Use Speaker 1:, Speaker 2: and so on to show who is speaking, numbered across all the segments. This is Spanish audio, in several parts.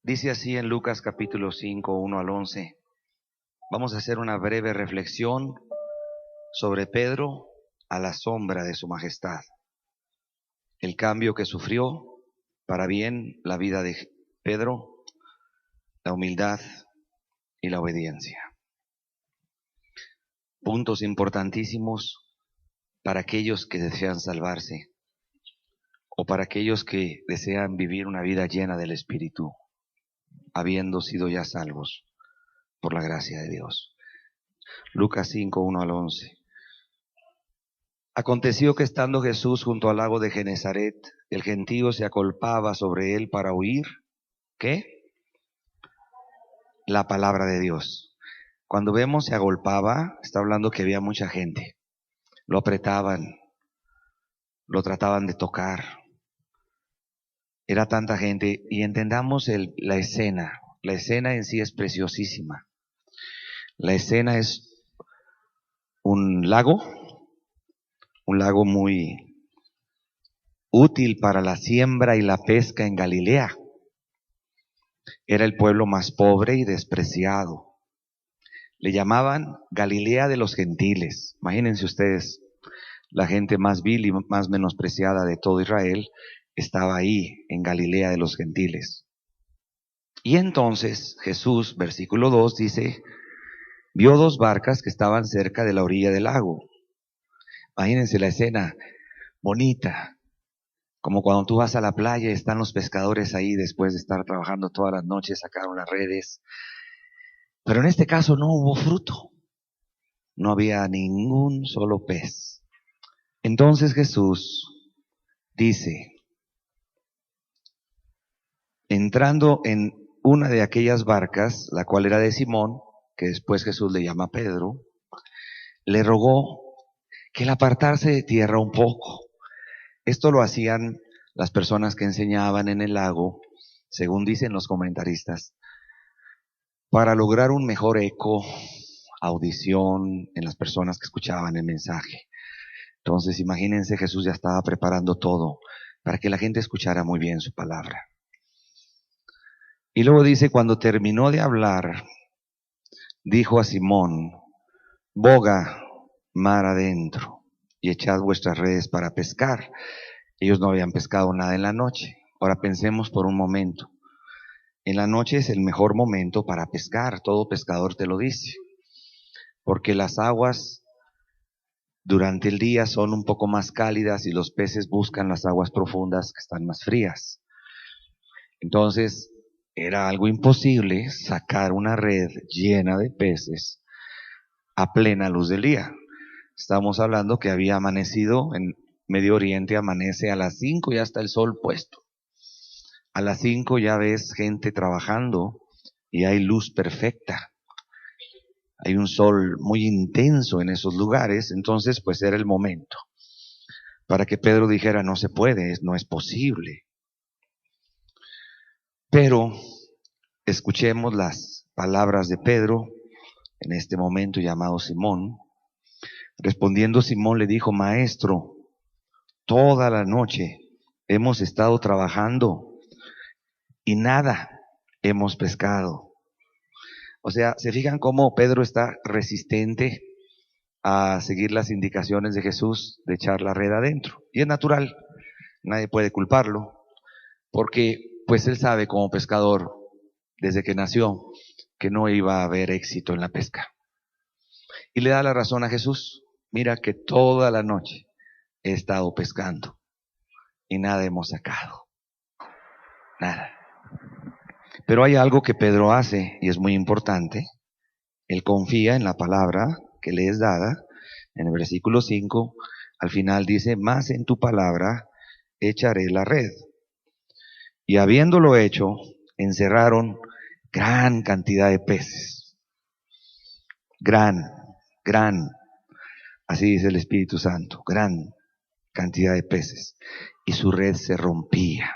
Speaker 1: Dice así en Lucas capítulo 5, 1 al 11. Vamos a hacer una breve reflexión sobre Pedro a la sombra de su majestad. El cambio que sufrió para bien la vida de Pedro, la humildad y la obediencia. Puntos importantísimos para aquellos que desean salvarse o para aquellos que desean vivir una vida llena del Espíritu, habiendo sido ya salvos por la gracia de Dios. Lucas 5, 1 al 11. Aconteció que estando Jesús junto al lago de Genezaret, el gentío se acolpaba sobre él para oír, ¿qué? La palabra de Dios. Cuando vemos se agolpaba, está hablando que había mucha gente. Lo apretaban, lo trataban de tocar. Era tanta gente y entendamos la escena. La escena en sí es preciosísima. La escena es un lago muy útil para la siembra y la pesca en Galilea. Era el pueblo más pobre y despreciado. Le llamaban Galilea de los gentiles. Imagínense ustedes, la gente más vil y más menospreciada de todo Israel estaba ahí, en Galilea de los gentiles. Y entonces Jesús, versículo 2, dice, vio dos barcas que estaban cerca de la orilla del lago. Imagínense la escena bonita, como cuando tú vas a la playa y están los pescadores ahí después de estar trabajando todas las noches, sacaron las redes. Pero en este caso no hubo fruto, no había ningún solo pez. Entonces Jesús dice, entrando en una de aquellas barcas, la cual era de Simón, que después Jesús le llama Pedro, le rogó que el apartarse de tierra un poco. Esto lo hacían las personas que enseñaban en el lago, según dicen los comentaristas, para lograr un mejor eco, audición en las personas que escuchaban el mensaje. Entonces, imagínense, Jesús ya estaba preparando todo para que la gente escuchara muy bien su palabra. Y luego dice, cuando terminó de hablar, dijo a Simón, boga mar adentro y echad vuestras redes para pescar. Ellos no habían pescado nada en la noche. Ahora pensemos por un momento. En la noche es el mejor momento para pescar, todo pescador te lo dice, porque las aguas durante el día son un poco más cálidas y los peces buscan las aguas profundas que están más frías. Entonces, era algo imposible sacar una red llena de peces a plena luz del día. Estamos hablando que había amanecido en Medio Oriente, amanece a las 5 y ya está el sol puesto. A las 5 ya ves gente trabajando y hay luz perfecta. Hay un sol muy intenso en esos lugares, entonces pues era el momento para que Pedro dijera, no se puede, no es posible. Pero escuchemos las palabras de Pedro, en este momento llamado Simón. Respondiendo Simón le dijo, maestro, toda la noche hemos estado trabajando y nada hemos pescado. O sea, ¿se fijan cómo Pedro está resistente a seguir las indicaciones de Jesús de echar la red adentro? Y es natural, nadie puede culparlo, porque pues él sabe como pescador, desde que nació, que no iba a haber éxito en la pesca. Y le da la razón a Jesús, mira que toda la noche he estado pescando y nada hemos sacado, nada. Pero hay algo que Pedro hace y es muy importante. Él confía en la palabra que le es dada. En el versículo 5, al final dice, más en tu palabra echaré la red. Y habiéndolo hecho, encerraron gran cantidad de peces. Gran, así dice el Espíritu Santo, gran cantidad de peces. Y su red se rompía.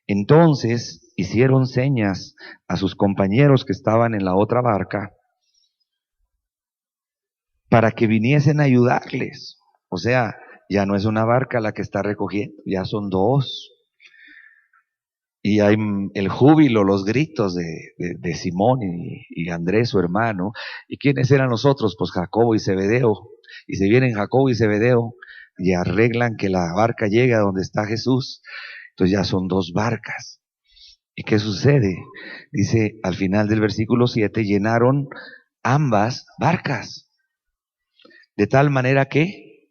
Speaker 1: Entonces hicieron señas a sus compañeros que estaban en la otra barca para que viniesen a ayudarles. O sea, ya no es una barca la que está recogiendo, ya son dos. Y hay el júbilo, los gritos de Simón y Andrés, su hermano. ¿Y quiénes eran los otros? Pues Jacobo y Zebedeo. Y se vienen Jacobo y Zebedeo y arreglan que la barca llegue a donde está Jesús. Entonces ya son dos barcas. ¿Y qué sucede? Dice al final del versículo 7, llenaron ambas barcas, de tal manera que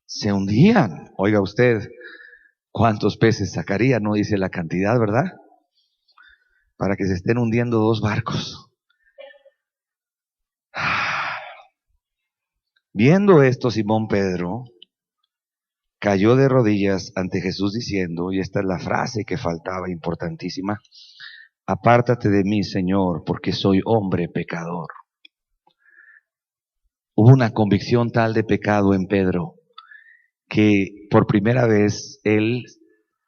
Speaker 1: se hundían. Oiga usted, ¿cuántos peces sacaría? No dice la cantidad, ¿verdad? Para que se estén hundiendo dos barcos. Viendo esto, Simón Pedro cayó de rodillas ante Jesús diciendo, y esta es la frase que faltaba, importantísima: apártate de mí, Señor, porque soy hombre pecador. Hubo una convicción tal de pecado en Pedro que por primera vez él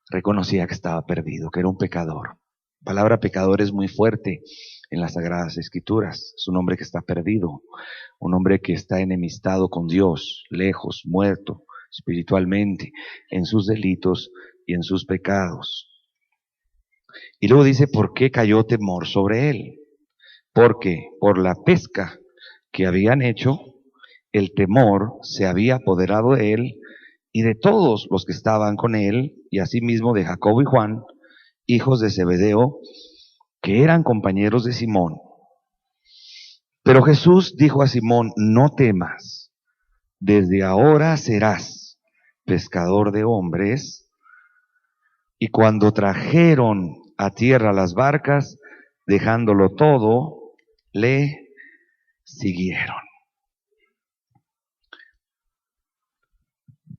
Speaker 1: reconocía que estaba perdido, que era un pecador. La palabra pecador es muy fuerte en las Sagradas Escrituras. Es un hombre que está perdido, un hombre que está enemistado con Dios, lejos, muerto espiritualmente, en sus delitos y en sus pecados. Y luego dice, ¿por qué cayó temor sobre él? Porque por la pesca que habían hecho, el temor se había apoderado de él y de todos los que estaban con él, y asimismo de Jacobo y Juan, hijos de Zebedeo, que eran compañeros de Simón. Pero Jesús dijo a Simón, no temas, desde ahora serás pescador de hombres. Y cuando trajeron a tierra las barcas, dejándolo todo, le siguieron.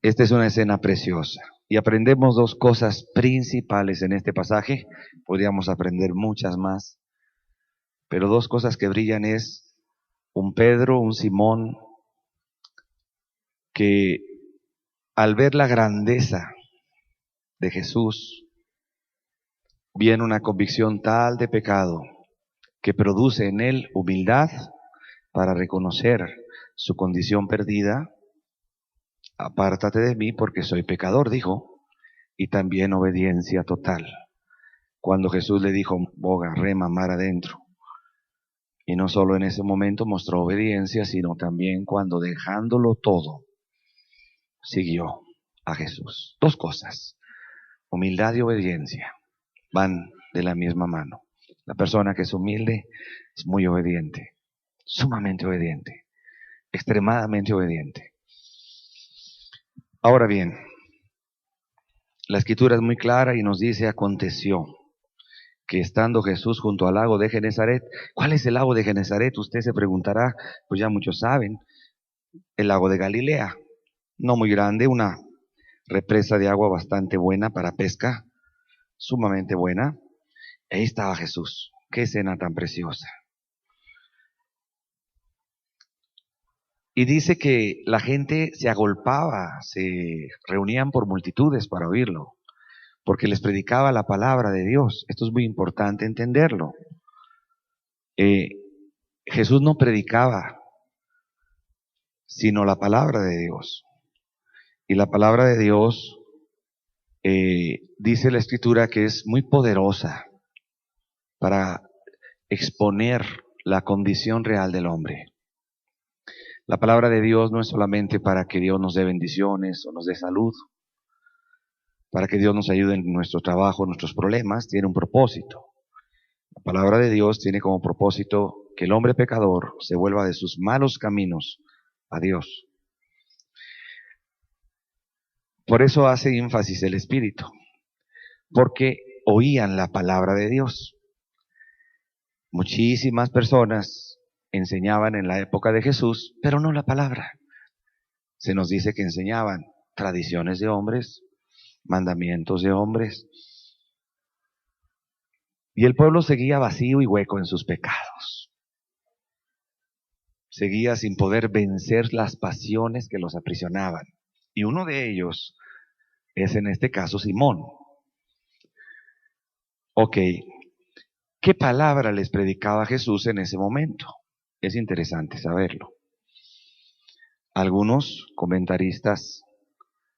Speaker 1: Esta es una escena preciosa y aprendemos dos cosas principales en este pasaje. Podríamos aprender muchas más, pero dos cosas que brillan es un Pedro, un Simón, que al ver la grandeza de Jesús, viene una convicción tal de pecado que produce en él humildad para reconocer su condición perdida. Apártate de mí porque soy pecador, dijo, y también obediencia total. Cuando Jesús le dijo, boga, rema, mar adentro. Y no solo en ese momento mostró obediencia, sino también cuando dejándolo todo, siguió a Jesús. Dos cosas, humildad y obediencia, van de la misma mano. La persona que es humilde es muy obediente, sumamente obediente, extremadamente obediente. Ahora bien, la escritura es muy clara y nos dice, aconteció que estando Jesús junto al lago de Genezaret. ¿Cuál es el lago de Genezaret? Usted se preguntará, pues ya muchos saben, el lago de Galilea, no muy grande, una represa de agua bastante buena para pesca, sumamente buena. Ahí estaba Jesús. Qué escena tan preciosa. Y dice que la gente se agolpaba, se reunían por multitudes para oírlo, porque les predicaba la palabra de Dios. Esto es muy importante entenderlo. Jesús no predicaba, sino la palabra de Dios. Y la palabra de Dios, dice la Escritura, que es muy poderosa para exponer la condición real del hombre. La palabra de Dios no es solamente para que Dios nos dé bendiciones o nos dé salud, para que Dios nos ayude en nuestro trabajo, en nuestros problemas, tiene un propósito. La palabra de Dios tiene como propósito que el hombre pecador se vuelva de sus malos caminos a Dios. Por eso hace énfasis el Espíritu, porque oían la palabra de Dios. Muchísimas personas enseñaban en la época de Jesús, pero no la palabra. Se nos dice que enseñaban tradiciones de hombres, mandamientos de hombres, y el pueblo seguía vacío y hueco en sus pecados. Seguía sin poder vencer las pasiones que los aprisionaban. Y uno de ellos es en este caso Simón. Ok, ¿qué palabra les predicaba Jesús en ese momento? Es interesante saberlo. Algunos comentaristas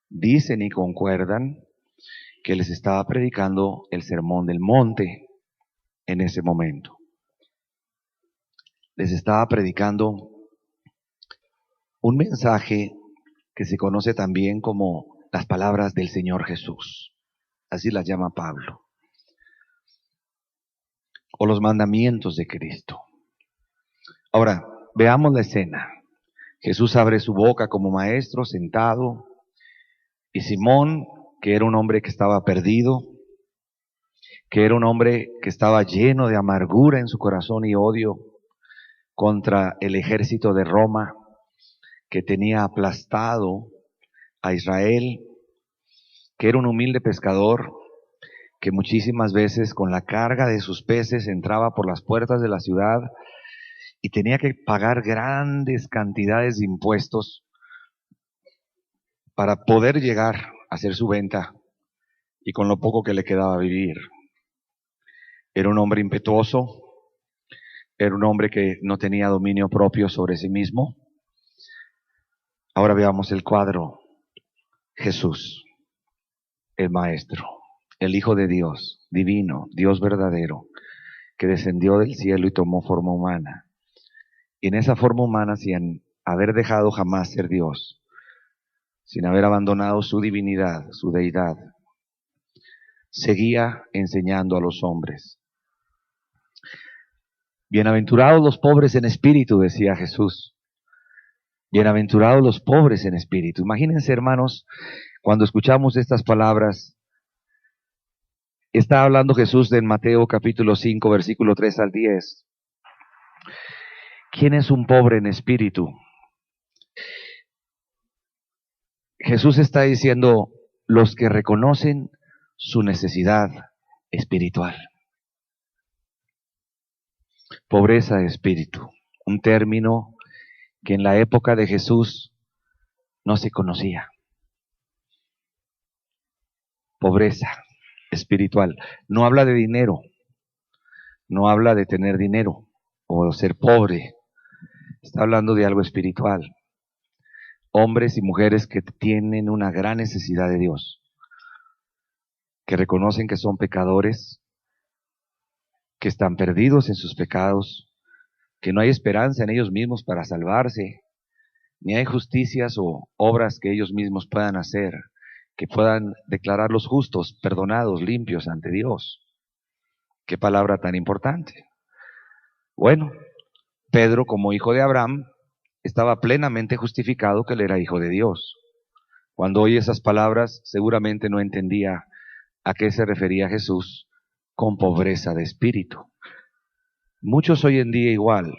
Speaker 1: dicen y concuerdan que les estaba predicando el sermón del monte en ese momento. Les estaba predicando un mensaje que se conoce también como las palabras del Señor Jesús. Así las llama Pablo. O los mandamientos de Cristo. Ahora, veamos la escena. Jesús abre su boca como maestro, sentado, y Simón, que era un hombre que estaba perdido, que era un hombre que estaba lleno de amargura en su corazón y odio contra el ejército de Roma, que tenía aplastado a Israel, que era un humilde pescador, que muchísimas veces con la carga de sus peces entraba por las puertas de la ciudad y tenía que pagar grandes cantidades de impuestos para poder llegar a hacer su venta y con lo poco que le quedaba vivir. Era un hombre impetuoso, era un hombre que no tenía dominio propio sobre sí mismo. Ahora veamos el cuadro. Jesús, el Maestro, el Hijo de Dios, divino, Dios verdadero, que descendió del cielo y tomó forma humana. Y en esa forma humana, sin haber dejado jamás ser Dios, sin haber abandonado su divinidad, su deidad, seguía enseñando a los hombres. Bienaventurados los pobres en espíritu, decía Jesús. Bienaventurados los pobres en espíritu. Imagínense, hermanos, cuando escuchamos estas palabras, está hablando Jesús en Mateo capítulo 5, versículo 3 al 10. ¿Quién es un pobre en espíritu? Jesús está diciendo, los que reconocen su necesidad espiritual. Pobreza de espíritu, un término que en la época de Jesús no se conocía. Pobreza espiritual. No habla de dinero, no habla de tener dinero o ser pobre. Está hablando de algo espiritual. Hombres y mujeres que tienen una gran necesidad de Dios, que reconocen que son pecadores, que están perdidos en sus pecados, que no hay esperanza en ellos mismos para salvarse, ni hay justicias o obras que ellos mismos puedan hacer, que puedan declararlos justos, perdonados, limpios ante Dios. Qué palabra tan importante. Bueno, Pedro, como hijo de Abraham, estaba plenamente justificado que él era hijo de Dios. Cuando oye esas palabras, seguramente no entendía a qué se refería Jesús con pobreza de espíritu. Muchos hoy en día igual.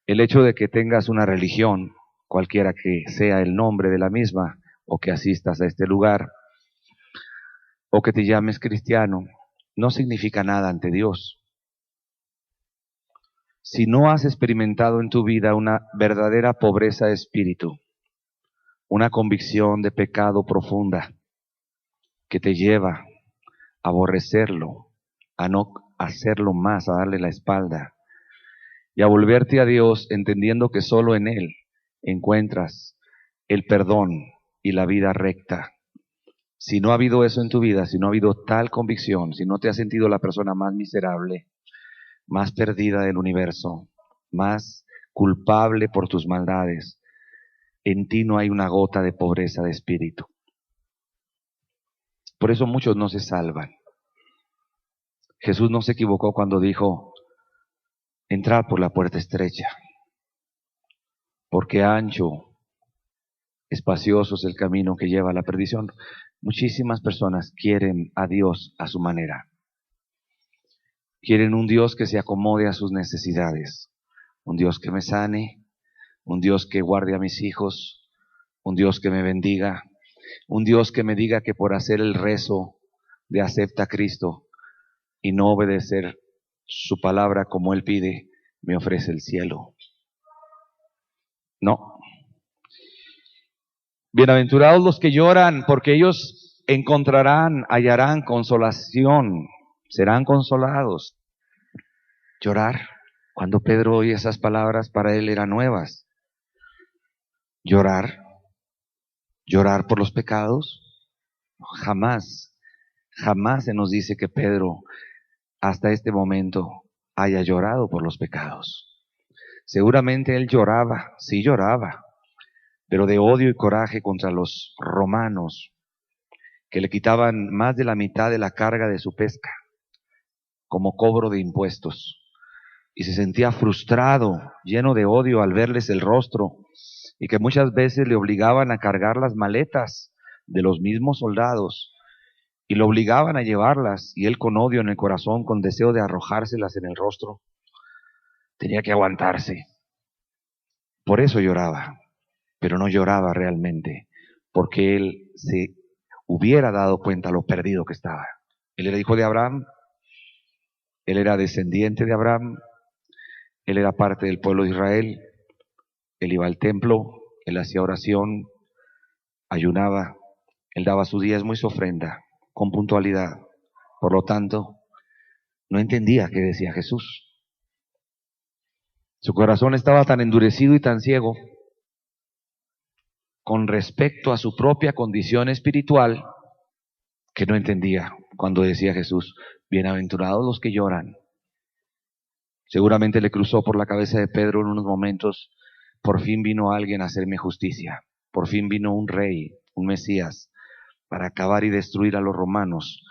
Speaker 1: El hecho de que tengas una religión, cualquiera que sea el nombre de la misma, o que asistas a este lugar, o que te llames cristiano, no significa nada ante Dios. Si no has experimentado en tu vida una verdadera pobreza de espíritu, una convicción de pecado profunda que te lleva a aborrecerlo, a no hacerlo más, a darle la espalda y a volverte a Dios entendiendo que solo en Él encuentras el perdón y la vida recta. Si no ha habido eso en tu vida, si no ha habido tal convicción, si no te has sentido la persona más miserable, más perdida del universo, más culpable por tus maldades, en ti no hay una gota de pobreza de espíritu. Por eso muchos no se salvan. Jesús no se equivocó cuando dijo, entrad por la puerta estrecha, porque ancho, espacioso es el camino que lleva a la perdición. Muchísimas personas quieren a Dios a su manera. Quieren un Dios que se acomode a sus necesidades, un Dios que me sane, un Dios que guarde a mis hijos, un Dios que me bendiga, un Dios que me diga que por hacer el rezo de acepta a Cristo y no obedecer su palabra como Él pide, me ofrece el cielo. No. Bienaventurados los que lloran, porque ellos encontrarán, hallarán consolación, serán consolados. Llorar, cuando Pedro oye esas palabras, para él eran nuevas. Llorar por los pecados, jamás. Jamás se nos dice que Pedro hasta este momento haya llorado por los pecados. Seguramente él lloraba, sí lloraba, pero de odio y coraje contra los romanos, que le quitaban más de la mitad de la carga de su pesca como cobro de impuestos. Y se sentía frustrado, lleno de odio al verles el rostro, y que muchas veces le obligaban a cargar las maletas de los mismos soldados, y lo obligaban a llevarlas, y él con odio en el corazón, con deseo de arrojárselas en el rostro, tenía que aguantarse. Por eso lloraba, pero no lloraba realmente, porque él se hubiera dado cuenta lo perdido que estaba. Él era hijo de Abraham, él era descendiente de Abraham, él era parte del pueblo de Israel, él iba al templo, él hacía oración, ayunaba, él daba su diezmo y su ofrenda con puntualidad. Por lo tanto, no entendía qué decía Jesús. Su corazón estaba tan endurecido y tan ciego con respecto a su propia condición espiritual que no entendía cuando decía Jesús, bienaventurados los que lloran. Seguramente le cruzó por la cabeza de Pedro en unos momentos, por fin vino alguien a hacerme justicia, por fin vino un rey, un Mesías, para acabar y destruir a los romanos,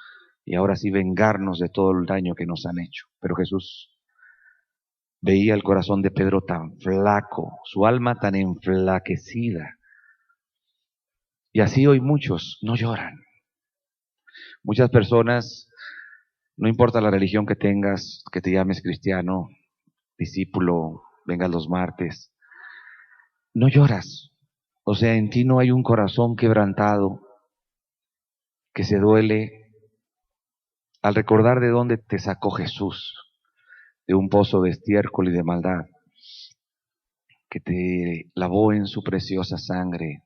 Speaker 1: y ahora sí vengarnos de todo el daño que nos han hecho. Pero Jesús veía el corazón de Pedro tan flaco, su alma tan enflaquecida, y así hoy muchos no lloran. Muchas personas, no importa la religión que tengas, que te llames cristiano, discípulo, vengas los martes, no lloras. O sea, en ti no hay un corazón quebrantado que se duele al recordar de dónde te sacó Jesús, de un pozo de estiércol y de maldad, que te lavó en su preciosa sangre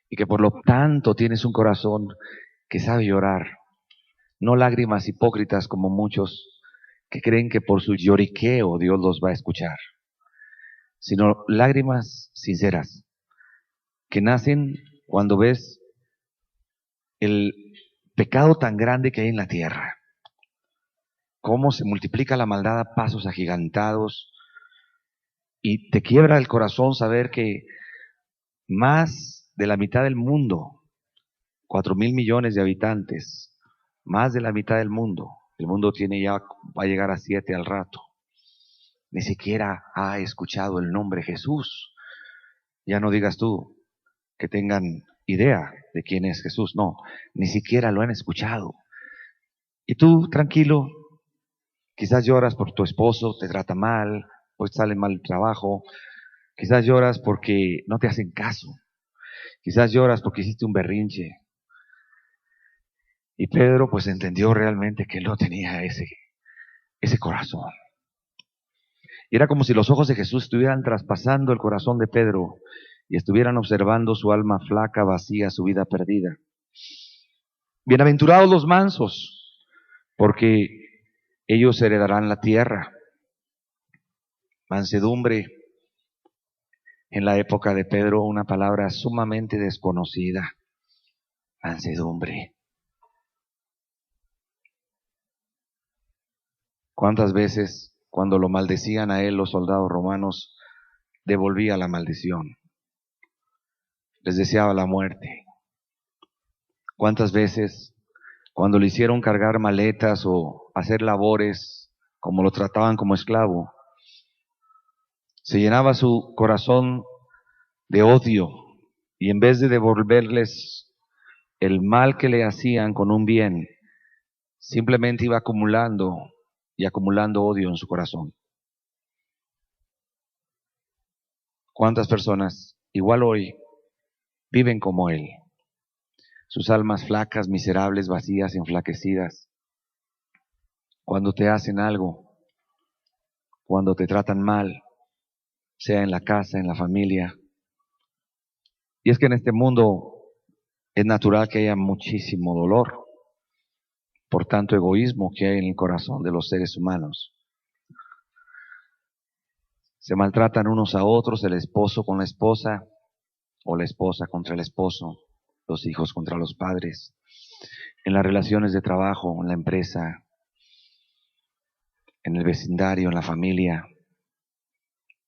Speaker 1: y que por lo tanto tienes un corazón que sabe llorar, no lágrimas hipócritas como muchos que creen que por su lloriqueo Dios los va a escuchar, sino lágrimas sinceras que nacen cuando ves el pecado tan grande que hay en la tierra, cómo se multiplica la maldad a pasos agigantados, y te quiebra el corazón saber que más de la mitad del mundo, 4.000 millones de habitantes, más de la mitad del mundo, el mundo tiene ya, va a llegar a 7 al rato, ni siquiera ha escuchado el nombre Jesús. Ya no digas tú que tengan idea de quién es Jesús, no, ni siquiera lo han escuchado. Y tú, tranquilo, quizás lloras por tu esposo, te trata mal, pues sale mal el trabajo, quizás lloras porque no te hacen caso, quizás lloras porque hiciste un berrinche. Y Pedro pues entendió realmente que él no tenía ese corazón. Y era como si los ojos de Jesús estuvieran traspasando el corazón de Pedro y estuvieran observando su alma flaca, vacía, su vida perdida. Bienaventurados los mansos, porque ellos heredarán la tierra. Mansedumbre, en la época de Pedro, una palabra sumamente desconocida. Mansedumbre. ¿Cuántas veces cuando lo maldecían a él los soldados romanos, devolvía la maldición? Les deseaba la muerte. ¿Cuántas veces cuando le hicieron cargar maletas o hacer labores, como lo trataban como esclavo, se llenaba su corazón de odio y en vez de devolverles el mal que le hacían con un bien, simplemente iba acumulando y acumulando odio en su corazón? ¿Cuántas personas, igual hoy, viven como él? Sus almas flacas, miserables, vacías, enflaquecidas. Cuando te hacen algo, cuando te tratan mal, sea en la casa, en la familia. Y es que en este mundo es natural que haya muchísimo dolor por tanto egoísmo que hay en el corazón de los seres humanos. Se maltratan unos a otros, el esposo con la esposa, o la esposa contra el esposo, los hijos contra los padres. en las relaciones de trabajo, en la empresa, en el vecindario, en la familia,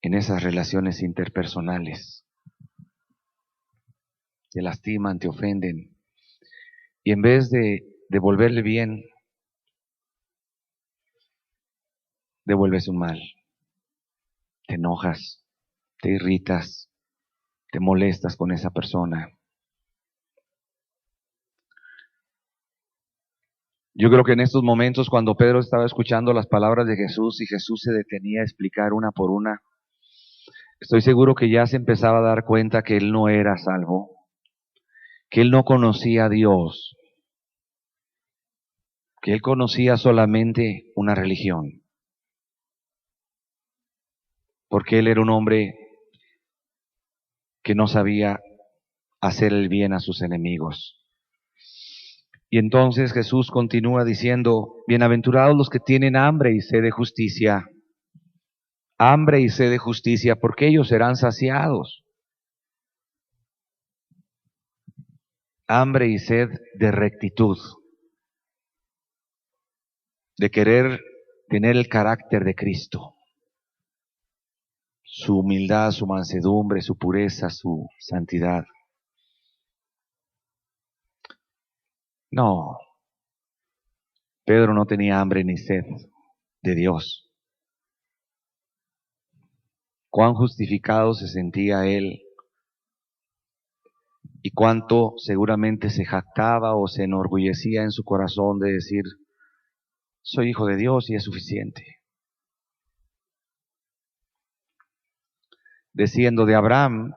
Speaker 1: en esas relaciones interpersonales. Te lastiman, te ofenden. Y en vez de devolverle bien, devuelves un mal. Te enojas, te irritas, te molestas con esa persona. Yo creo que en estos momentos, cuando Pedro estaba escuchando las palabras de Jesús y Jesús se detenía a explicar una por una, estoy seguro que ya se empezaba a dar cuenta que él no era salvo, que él no conocía a Dios, que él conocía solamente una religión, porque él era un hombre que no sabía hacer el bien a sus enemigos. Y entonces Jesús continúa diciendo, bienaventurados los que tienen hambre y sed de justicia, porque ellos serán saciados. Hambre y sed de rectitud, de querer tener el carácter de Cristo, su humildad, su mansedumbre, su pureza, su santidad. No, Pedro no tenía hambre ni sed de Dios. Cuán justificado se sentía él y cuánto seguramente se jactaba o se enorgullecía en su corazón de decir, soy hijo de Dios y es suficiente. Desciendo de Abraham,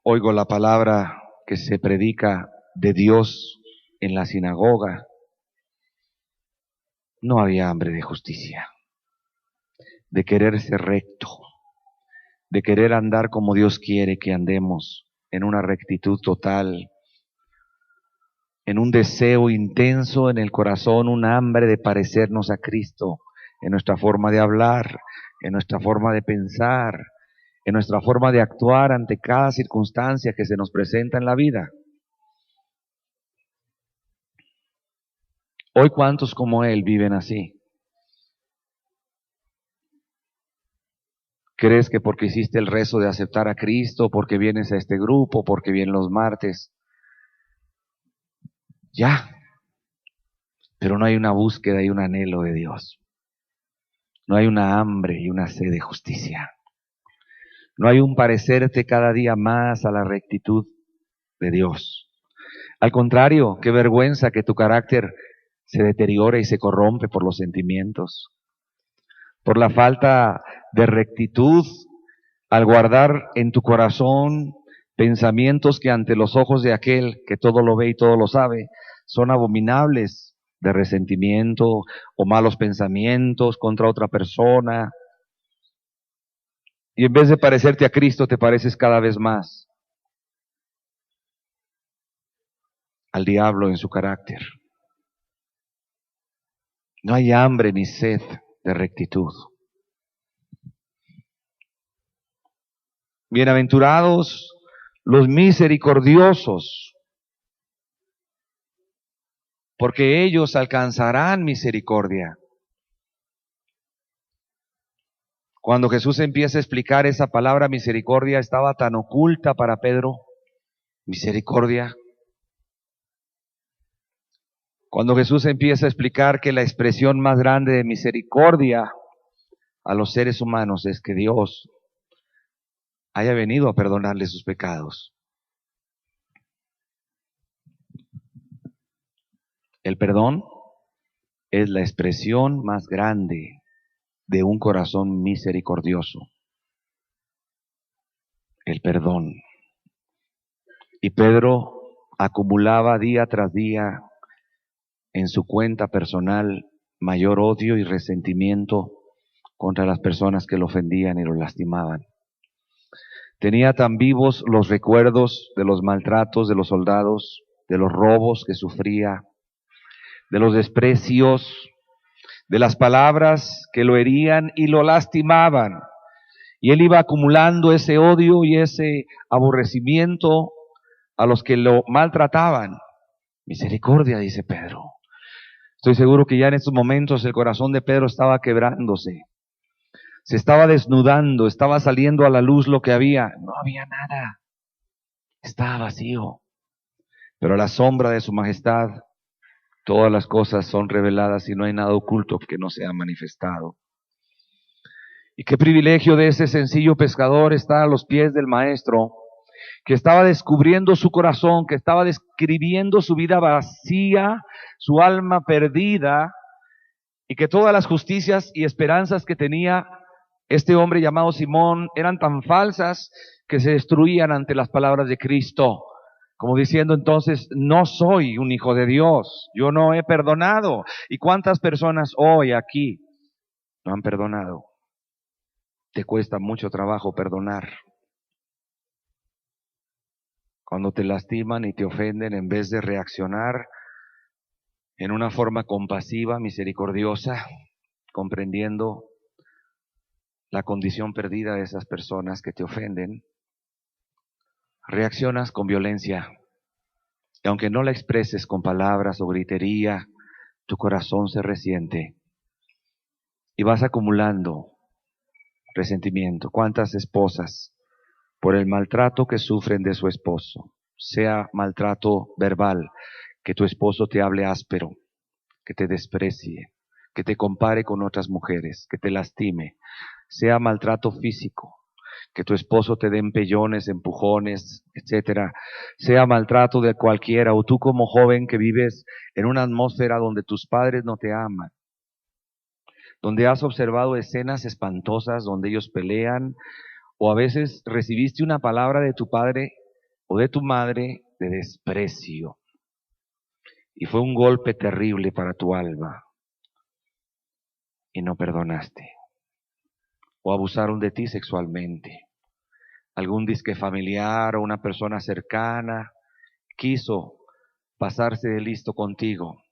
Speaker 1: oigo la palabra que se predica de Dios en la sinagoga. No había hambre de justicia, de querer ser recto, de querer andar como Dios quiere que andemos, en una rectitud total, en un deseo intenso en el corazón, un hambre de parecernos a Cristo, en nuestra forma de hablar, en nuestra forma de pensar, en nuestra forma de actuar ante cada circunstancia que se nos presenta en la vida. Hoy, ¿cuántos como él viven así? ¿Crees que porque hiciste el rezo de aceptar a Cristo, porque vienes a este grupo, porque vienen los martes, ya? Pero no hay una búsqueda y un anhelo de Dios. No hay una hambre y una sed de justicia. No hay un parecerte cada día más a la rectitud de Dios. Al contrario, qué vergüenza que tu carácter se deteriore y se corrompe por los sentimientos, por la falta de rectitud al guardar en tu corazón pensamientos que ante los ojos de aquel que todo lo ve y todo lo sabe son abominables, de resentimiento o malos pensamientos contra otra persona. Y en vez de parecerte a Cristo, te pareces cada vez más al diablo en su carácter. No hay hambre ni sed de rectitud. Bienaventurados los misericordiosos, porque ellos alcanzarán misericordia. Cuando Jesús empieza a explicar esa palabra misericordia, estaba tan oculta para Pedro. Misericordia. Cuando Jesús empieza a explicar que la expresión más grande de misericordia a los seres humanos es que Dios haya venido a perdonarle sus pecados. El perdón es la expresión más grande de un corazón misericordioso. El perdón. Y Pedro acumulaba día tras día en su cuenta personal mayor odio y resentimiento contra las personas que lo ofendían y lo lastimaban. Tenía tan vivos los recuerdos de los maltratos de los soldados, de los robos que sufría, de los desprecios, de las palabras que lo herían y lo lastimaban. Y él iba acumulando ese odio y ese aborrecimiento a los que lo maltrataban. Misericordia, dice Pedro. Estoy seguro que ya en estos momentos el corazón de Pedro estaba quebrándose. Se estaba desnudando, estaba saliendo a la luz lo que había. No había nada. Estaba vacío. Pero a la sombra de su majestad, todas las cosas son reveladas y no hay nada oculto que no sea manifestado. Y qué privilegio de ese sencillo pescador estar a los pies del maestro, que estaba descubriendo su corazón, que estaba describiendo su vida vacía, su alma perdida, y que todas las justicias y esperanzas que tenía este hombre llamado Simón eran tan falsas que se destruían ante las palabras de Cristo, como diciendo entonces, no soy un hijo de Dios, yo no he perdonado. ¿Y cuántas personas hoy aquí no han perdonado? Te cuesta mucho trabajo perdonar. Cuando te lastiman y te ofenden, en vez de reaccionar en una forma compasiva, misericordiosa, comprendiendo la condición perdida de esas personas que te ofenden, reaccionas con violencia. Y aunque no la expreses con palabras o gritería, tu corazón se resiente y vas acumulando resentimiento. ¿Cuántas esposas, por el maltrato que sufren de su esposo, sea maltrato verbal, que tu esposo te hable áspero, que te desprecie, que te compare con otras mujeres, que te lastime, sea maltrato físico, que tu esposo te dé empellones, empujones, etcétera, sea maltrato de cualquiera, o tú como joven que vives en una atmósfera donde tus padres no te aman, donde has observado escenas espantosas donde ellos pelean, o a veces recibiste una palabra de tu padre o de tu madre de desprecio, y fue un golpe terrible para tu alma, y no perdonaste, o abusaron de ti sexualmente. Algún disque familiar o una persona cercana quiso pasarse de listo contigo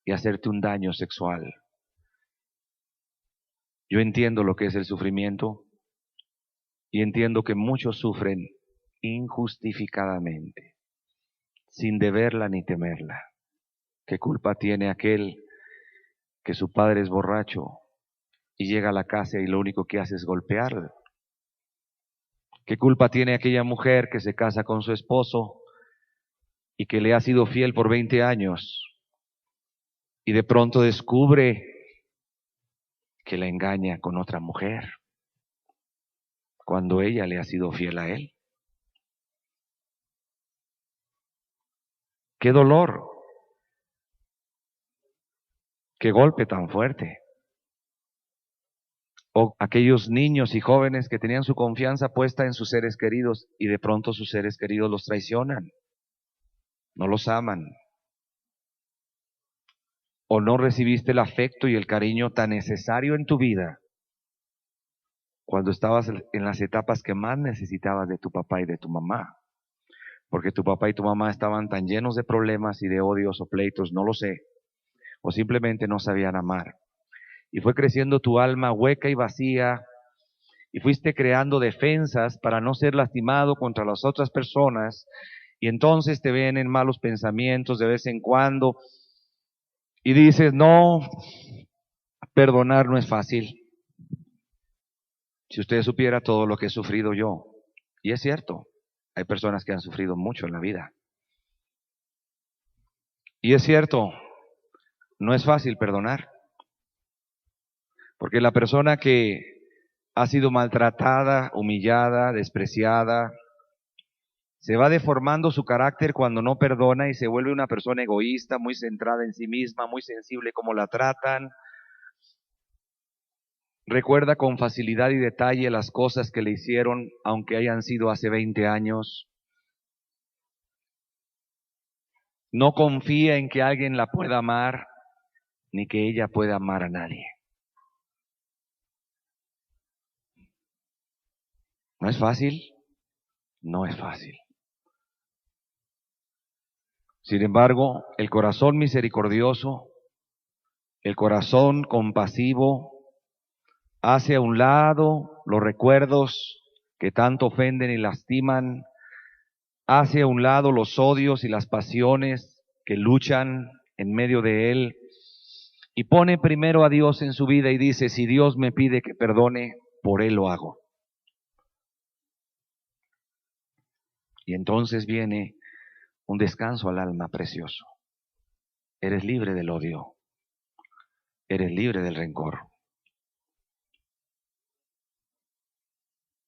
Speaker 1: y hacerte un daño sexual. Yo entiendo lo que es el sufrimiento y entiendo que muchos sufren injustificadamente, sin deberla ni temerla. ¿Qué culpa tiene aquel que su padre es borracho y llega a la casa y lo único que hace es golpearlo? ¿Qué culpa tiene aquella mujer que se casa con su esposo y que le ha sido fiel por 20 años y de pronto descubre que la engaña con otra mujer cuando ella le ha sido fiel a él? ¡Qué dolor! ¡Qué golpe tan fuerte! O aquellos niños y jóvenes que tenían su confianza puesta en sus seres queridos y de pronto sus seres queridos los traicionan, no los aman, o no recibiste el afecto y el cariño tan necesario en tu vida cuando estabas en las etapas que más necesitabas de tu papá y de tu mamá, porque tu papá y tu mamá estaban tan llenos de problemas y de odios o pleitos, no lo sé, o simplemente no sabían amar. Y fue creciendo tu alma hueca y vacía, y fuiste creando defensas para no ser lastimado contra las otras personas, y entonces te vienen malos pensamientos de vez en cuando, y dices, no, perdonar no es fácil. Si usted supiera todo lo que he sufrido yo, y es cierto, hay personas que han sufrido mucho en la vida, y es cierto, no es fácil perdonar, porque la persona que ha sido maltratada, humillada, despreciada, se va deformando su carácter cuando no perdona y se vuelve una persona egoísta, muy centrada en sí misma, muy sensible como la tratan. Recuerda con facilidad y detalle las cosas que le hicieron, aunque hayan sido hace 20 años. No confía en que alguien la pueda amar, ni que ella pueda amar a nadie. ¿No es fácil? No es fácil. Sin embargo, el corazón misericordioso, el corazón compasivo, hace a un lado los recuerdos que tanto ofenden y lastiman, hace a un lado los odios y las pasiones que luchan en medio de él y pone primero a Dios en su vida y dice, si Dios me pide que perdone, por él lo hago. Y entonces viene un descanso al alma precioso. Eres libre del odio, eres libre del rencor.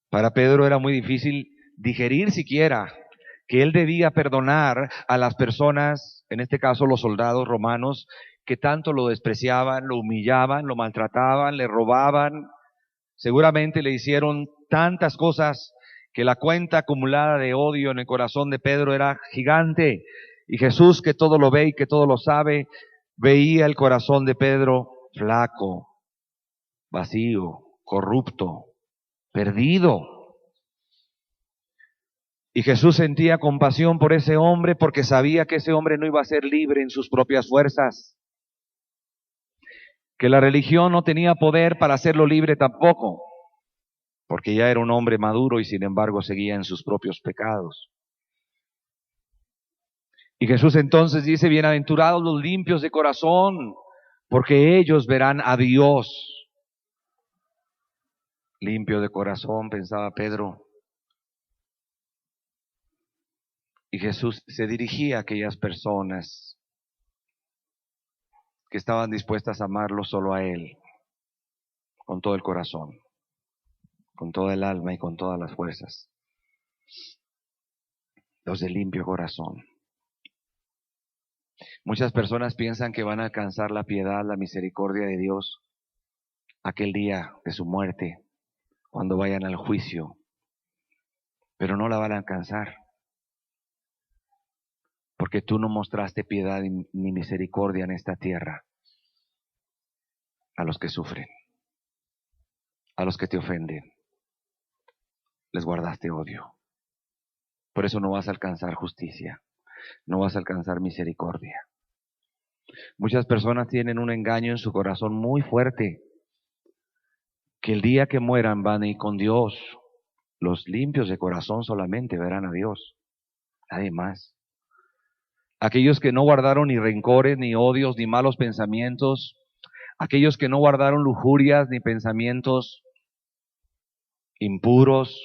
Speaker 1: Para Pedro era muy difícil digerir siquiera que él debía perdonar a las personas, en este caso los soldados romanos, que tanto lo despreciaban, lo humillaban, lo maltrataban, le robaban. Seguramente le hicieron tantas cosas que la cuenta acumulada de odio en el corazón de Pedro era gigante. Y Jesús, que todo lo ve y que todo lo sabe, veía el corazón de Pedro flaco, vacío, corrupto, perdido. Y Jesús sentía compasión por ese hombre porque sabía que ese hombre no iba a ser libre en sus propias fuerzas, que la religión no tenía poder para hacerlo libre tampoco, porque ya era un hombre maduro y sin embargo seguía en sus propios pecados. Y Jesús entonces dice, bienaventurados los limpios de corazón, porque ellos verán a Dios. Limpio de corazón, pensaba Pedro. Y Jesús se dirigía a aquellas personas que estaban dispuestas a amarlo solo a Él, con todo el corazón, con toda el alma y con todas las fuerzas. Los de limpio corazón. Muchas personas piensan que van a alcanzar la piedad, la misericordia de Dios aquel día de su muerte, cuando vayan al juicio, pero no la van a alcanzar, porque tú no mostraste piedad ni misericordia en esta tierra a los que sufren, a los que te ofenden, les guardaste odio. Por eso no vas a alcanzar justicia, no vas a alcanzar misericordia. Muchas personas tienen un engaño en su corazón muy fuerte, que el día que mueran van a ir con Dios. Los limpios de corazón solamente verán a Dios, nadie más. Aquellos que no guardaron ni rencores, ni odios, ni malos pensamientos, aquellos que no guardaron lujurias, ni pensamientos impuros,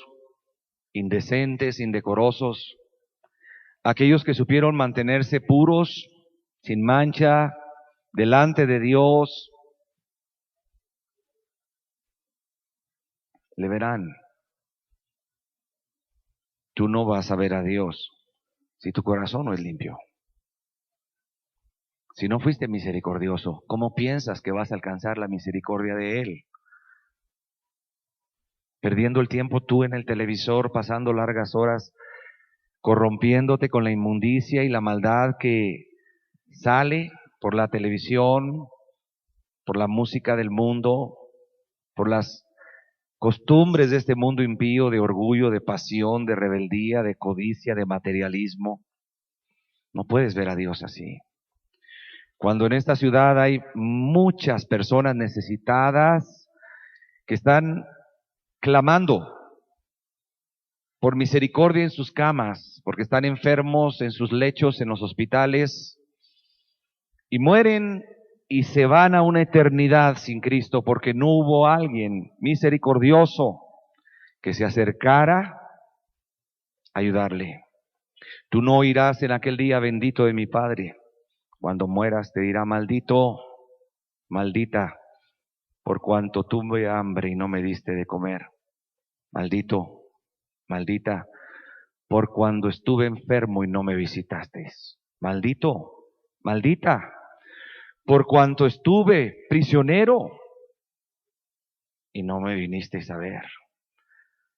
Speaker 1: indecentes, indecorosos, aquellos que supieron mantenerse puros, sin mancha, delante de Dios, le verán. Tú no vas a ver a Dios si tu corazón no es limpio. Si no fuiste misericordioso, ¿cómo piensas que vas a alcanzar la misericordia de Él? Perdiendo el tiempo tú en el televisor, pasando largas horas, corrompiéndote con la inmundicia y la maldad que sale por la televisión, por la música del mundo, por las costumbres de este mundo impío, de orgullo, de pasión, de rebeldía, de codicia, de materialismo. No puedes ver a Dios así. Cuando en esta ciudad hay muchas personas necesitadas que están clamando por misericordia en sus camas, porque están enfermos en sus lechos, en los hospitales, y mueren y se van a una eternidad sin Cristo, porque no hubo alguien misericordioso que se acercara a ayudarle. Tú no oirás en aquel día, bendito de mi Padre. Cuando mueras te dirá, maldito, maldita, por cuanto tuve hambre y no me diste de comer. Maldito, maldita, por cuando estuve enfermo y no me visitasteis. Maldito, maldita, por cuanto estuve prisionero y no me vinisteis a ver.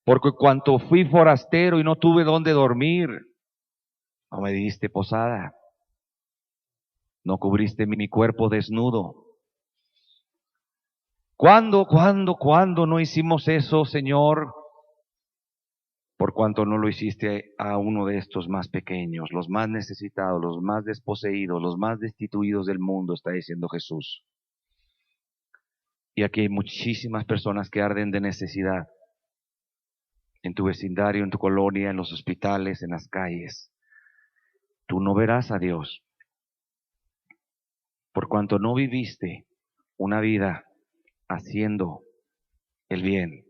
Speaker 1: Porque cuanto fui forastero y no tuve dónde dormir, no me diste posada. No cubriste mi cuerpo desnudo. ¿Cuándo no hicimos eso, Señor? Por cuanto no lo hiciste a uno de estos más pequeños, los más necesitados, los más desposeídos, los más destituidos del mundo, está diciendo Jesús. Y aquí hay muchísimas personas que arden de necesidad, en tu vecindario, en tu colonia, en los hospitales, en las calles. Tú no verás a Dios, por cuanto no viviste una vida haciendo el bien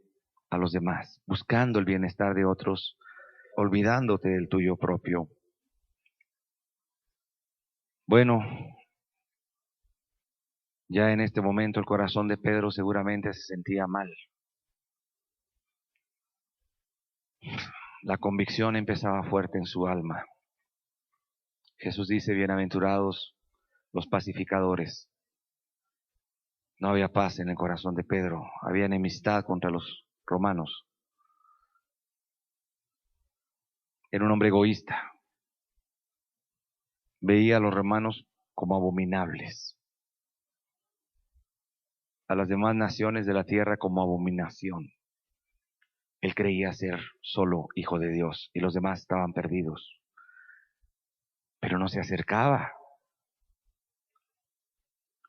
Speaker 1: a los demás, buscando el bienestar de otros, olvidándote del tuyo propio. Bueno, ya en este momento el corazón de Pedro seguramente se sentía mal. La convicción empezaba fuerte en su alma. Jesús dice, bienaventurados los pacificadores. No había paz en el corazón de Pedro, había enemistad contra los romanos. Era un hombre egoísta. Veía a los romanos como abominables, a las demás naciones de la tierra como abominación. Él creía ser solo hijo de Dios y los demás estaban perdidos. Pero no se acercaba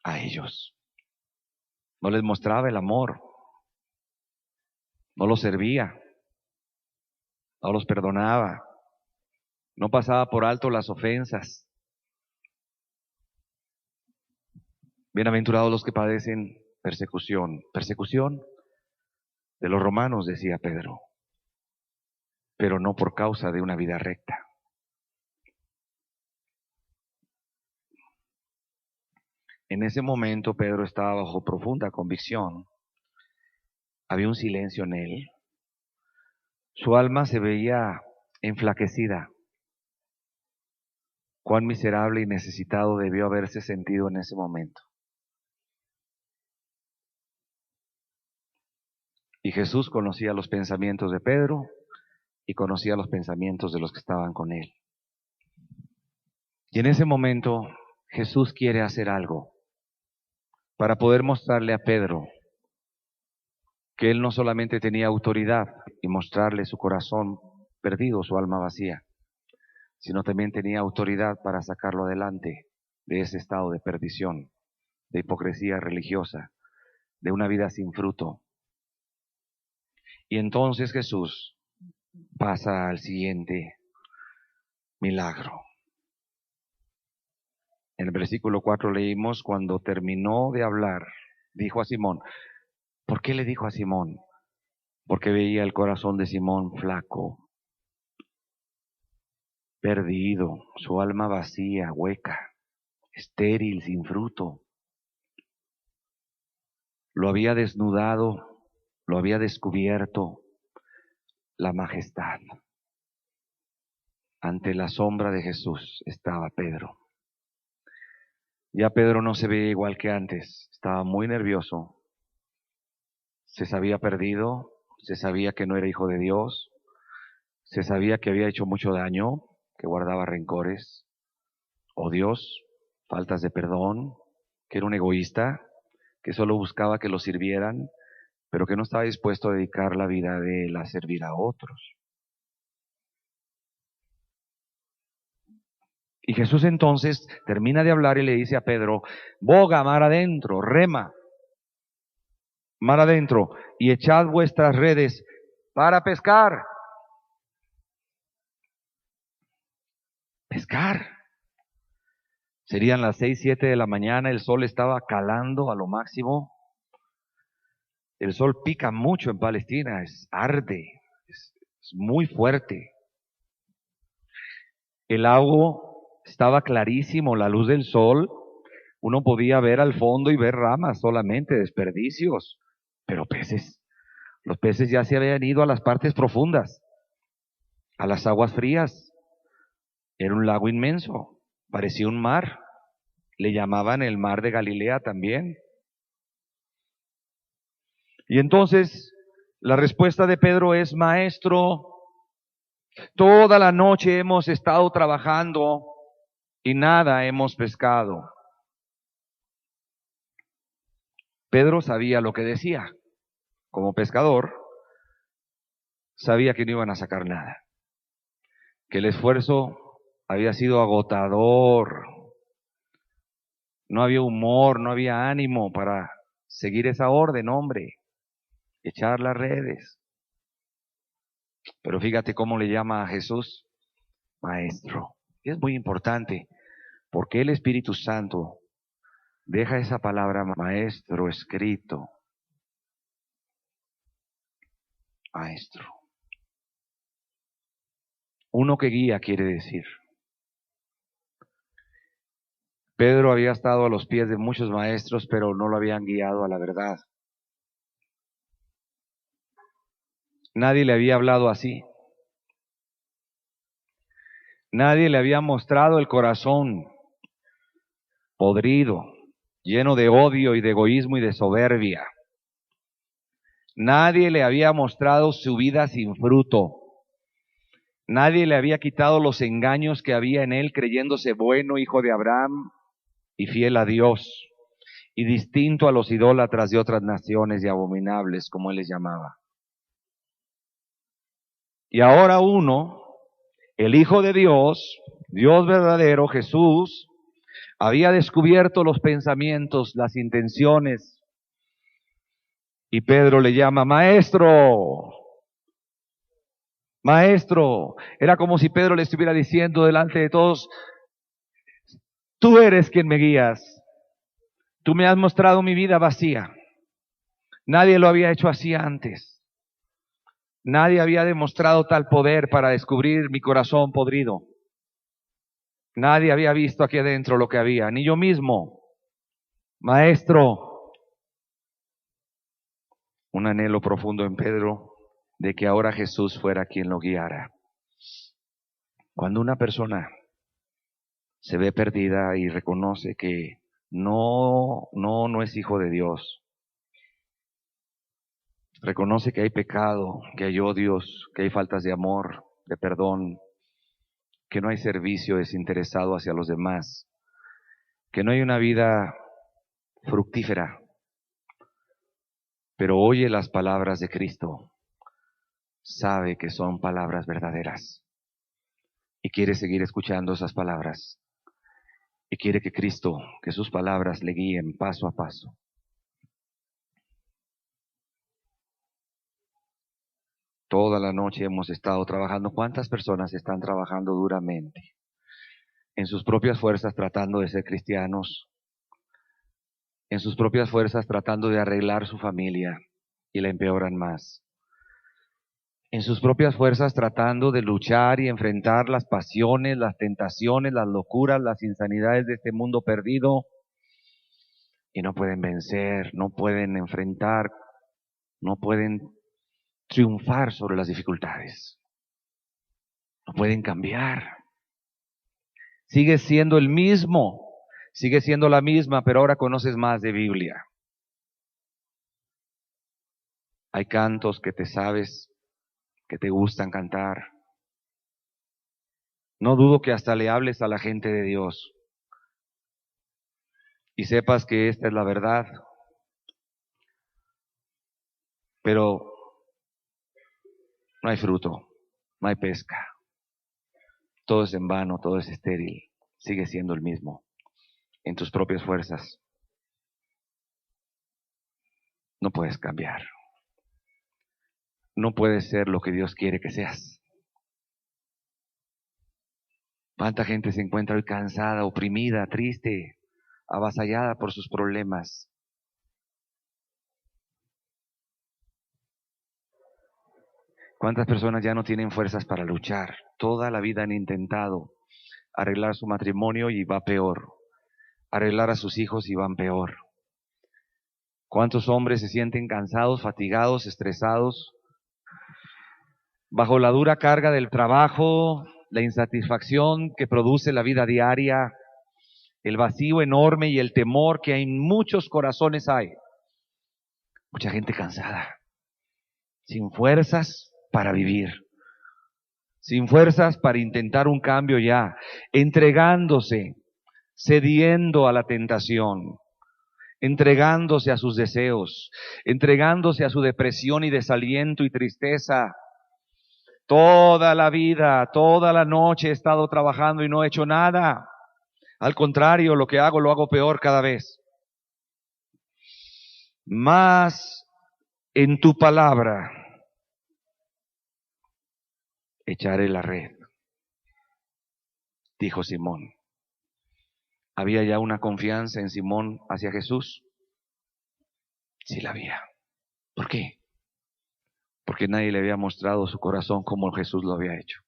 Speaker 1: a ellos. No les mostraba el amor. No los servía. No los perdonaba. No pasaba por alto las ofensas. Bienaventurados los que padecen persecución. Persecución de los romanos, decía Pedro, pero no por causa de una vida recta. En ese momento Pedro estaba bajo profunda convicción. Había un silencio en él. Su alma se veía enflaquecida. Cuán miserable y necesitado debió haberse sentido en ese momento. Y Jesús conocía los pensamientos de Pedro y conocía los pensamientos de los que estaban con él. Y en ese momento Jesús quiere hacer algo para poder mostrarle a Pedro que él no solamente tenía autoridad y mostrarle su corazón perdido, su alma vacía, sino también tenía autoridad para sacarlo adelante de ese estado de perdición, de hipocresía religiosa, de una vida sin fruto. Y entonces Jesús pasa al siguiente milagro. En el versículo 4 leímos, cuando terminó de hablar, dijo a Simón. ¿Por qué le dijo a Simón? Porque veía el corazón de Simón flaco, perdido, su alma vacía, hueca, estéril, sin fruto. Lo había desnudado, lo había descubierto la majestad. Ante la sombra de Jesús estaba Pedro. Ya Pedro no se veía igual que antes, estaba muy nervioso, se sabía perdido, se sabía que no era hijo de Dios, se sabía que había hecho mucho daño, que guardaba rencores, odios, faltas de perdón, que era un egoísta, que solo buscaba que lo sirvieran, pero que no estaba dispuesto a dedicar la vida de él a servir a otros. Y Jesús entonces termina de hablar y le dice a Pedro, boga mar adentro, rema mar adentro y echad vuestras redes para pescar. Pescar. Serían las 6, 7 de la mañana, el sol estaba calando a lo máximo. El sol pica mucho en Palestina, arde, es muy fuerte. El agua estaba clarísimo, la luz del sol, uno podía ver al fondo y ver ramas solamente, desperdicios, pero peces. Los peces ya se habían ido a las partes profundas, a las aguas frías. Era un lago inmenso, parecía un mar. Le llamaban el mar de Galilea también. Y entonces la respuesta de Pedro es, maestro, toda la noche hemos estado trabajando y nada hemos pescado. Pedro sabía lo que decía. Como pescador, sabía que no iban a sacar nada, que el esfuerzo había sido agotador, no había humor, no había ánimo para seguir esa orden, hombre, echar las redes. Pero fíjate cómo le llama a Jesús maestro. Y es muy importante, porque el Espíritu Santo deja esa palabra maestro escrito. Maestro. Uno que guía quiere decir. Pedro había estado a los pies de muchos maestros, pero no lo habían guiado a la verdad. Nadie le había hablado así. Nadie le había mostrado el corazón podrido, lleno de odio y de egoísmo y de soberbia. Nadie le había mostrado su vida sin fruto. Nadie le había quitado los engaños que había en él, creyéndose bueno, hijo de Abraham y fiel a Dios, y distinto a los idólatras de otras naciones y abominables, como él les llamaba. Y ahora uno, el Hijo de Dios, Dios verdadero, Jesús, había descubierto los pensamientos, las intenciones, y Pedro le llama maestro. Maestro. Era como si Pedro le estuviera diciendo delante de todos, tú eres quien me guías. Tú me has mostrado mi vida vacía. Nadie lo había hecho así antes. Nadie había demostrado tal poder para descubrir mi corazón podrido. Nadie había visto aquí adentro lo que había, ni yo mismo. Maestro, un anhelo profundo en Pedro de que ahora Jesús fuera quien lo guiara. Cuando una persona se ve perdida y reconoce que no es hijo de Dios, reconoce que hay pecado, que hay odios, que hay faltas de amor, de perdón, que no hay servicio desinteresado hacia los demás, que no hay una vida fructífera, pero oye las palabras de Cristo, sabe que son palabras verdaderas y quiere seguir escuchando esas palabras y quiere que Cristo, que sus palabras le guíen paso a paso. Toda la noche hemos estado trabajando. ¿Cuántas personas están trabajando duramente en sus propias fuerzas tratando de ser cristianos? En sus propias fuerzas tratando de arreglar su familia y la empeoran más. En sus propias fuerzas tratando de luchar y enfrentar las pasiones, las tentaciones, las locuras, las insanidades de este mundo perdido y no pueden vencer, no pueden enfrentar, no pueden triunfar sobre las dificultades. No pueden cambiar. Sigue siendo el mismo, sigue siendo la misma, pero ahora conoces más de Biblia. Hay cantos que te sabes, que te gustan cantar. No dudo que hasta le hables a la gente de Dios y sepas que esta es la verdad, pero no hay fruto, no hay pesca. Todo es en vano, todo es estéril, sigue siendo el mismo en tus propias fuerzas. No puedes cambiar. No puedes ser lo que Dios quiere que seas. ¿Cuánta gente se encuentra hoy cansada, oprimida, triste, avasallada por sus problemas? ¿Cuántas personas ya no tienen fuerzas para luchar? Toda la vida han intentado arreglar su matrimonio y va peor. Arreglar a sus hijos y van peor. ¿Cuántos hombres se sienten cansados, fatigados, estresados, bajo la dura carga del trabajo, la insatisfacción que produce la vida diaria, el vacío enorme y el temor que en muchos corazones hay? Mucha gente cansada, sin fuerzas para vivir, sin fuerzas para intentar un cambio ya, entregándose, cediendo a la tentación, entregándose a sus deseos, entregándose a su depresión y desaliento y tristeza. Toda la vida, toda la noche he estado trabajando y no he hecho nada. Al contrario, lo que hago lo hago peor cada vez. Más en tu palabra Echaré la red, dijo Simón. ¿Había ya una confianza en Simón hacia Jesús? Sí la había. ¿Por qué? Porque nadie le había mostrado su corazón como Jesús lo había hecho.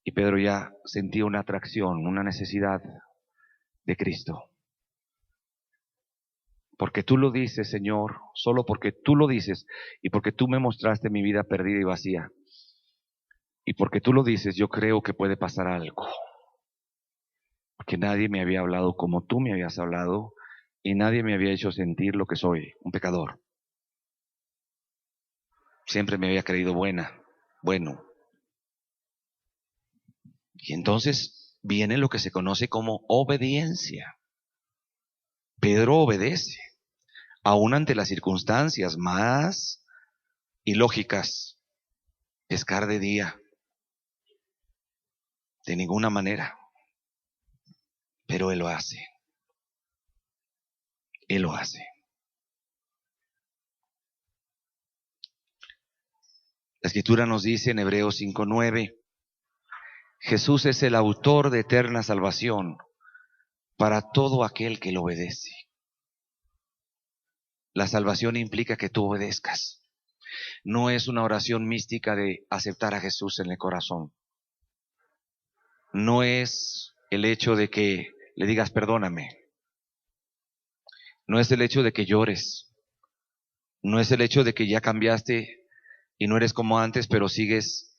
Speaker 1: Y Pedro ya sentía una atracción, una necesidad de Cristo. Porque tú lo dices, Señor, solo porque tú lo dices y porque tú me mostraste mi vida perdida y vacía. Y porque tú lo dices, yo creo que puede pasar algo. Porque nadie me había hablado como tú me habías hablado y nadie me había hecho sentir lo que soy, un pecador. Siempre me había creído bueno. Y entonces viene lo que se conoce como obediencia. Pedro obedece, aún ante las circunstancias más ilógicas. Pescar de día, de ninguna manera. Pero Él lo hace. Él lo hace. La Escritura nos dice en Hebreos 5:9, Jesús es el autor de eterna salvación para todo aquel que lo obedece. La salvación implica que tú obedezcas. No es una oración mística de aceptar a Jesús en el corazón. No es el hecho de que le digas perdóname. No es el hecho de que llores. No es el hecho de que ya cambiaste y no eres como antes, pero sigues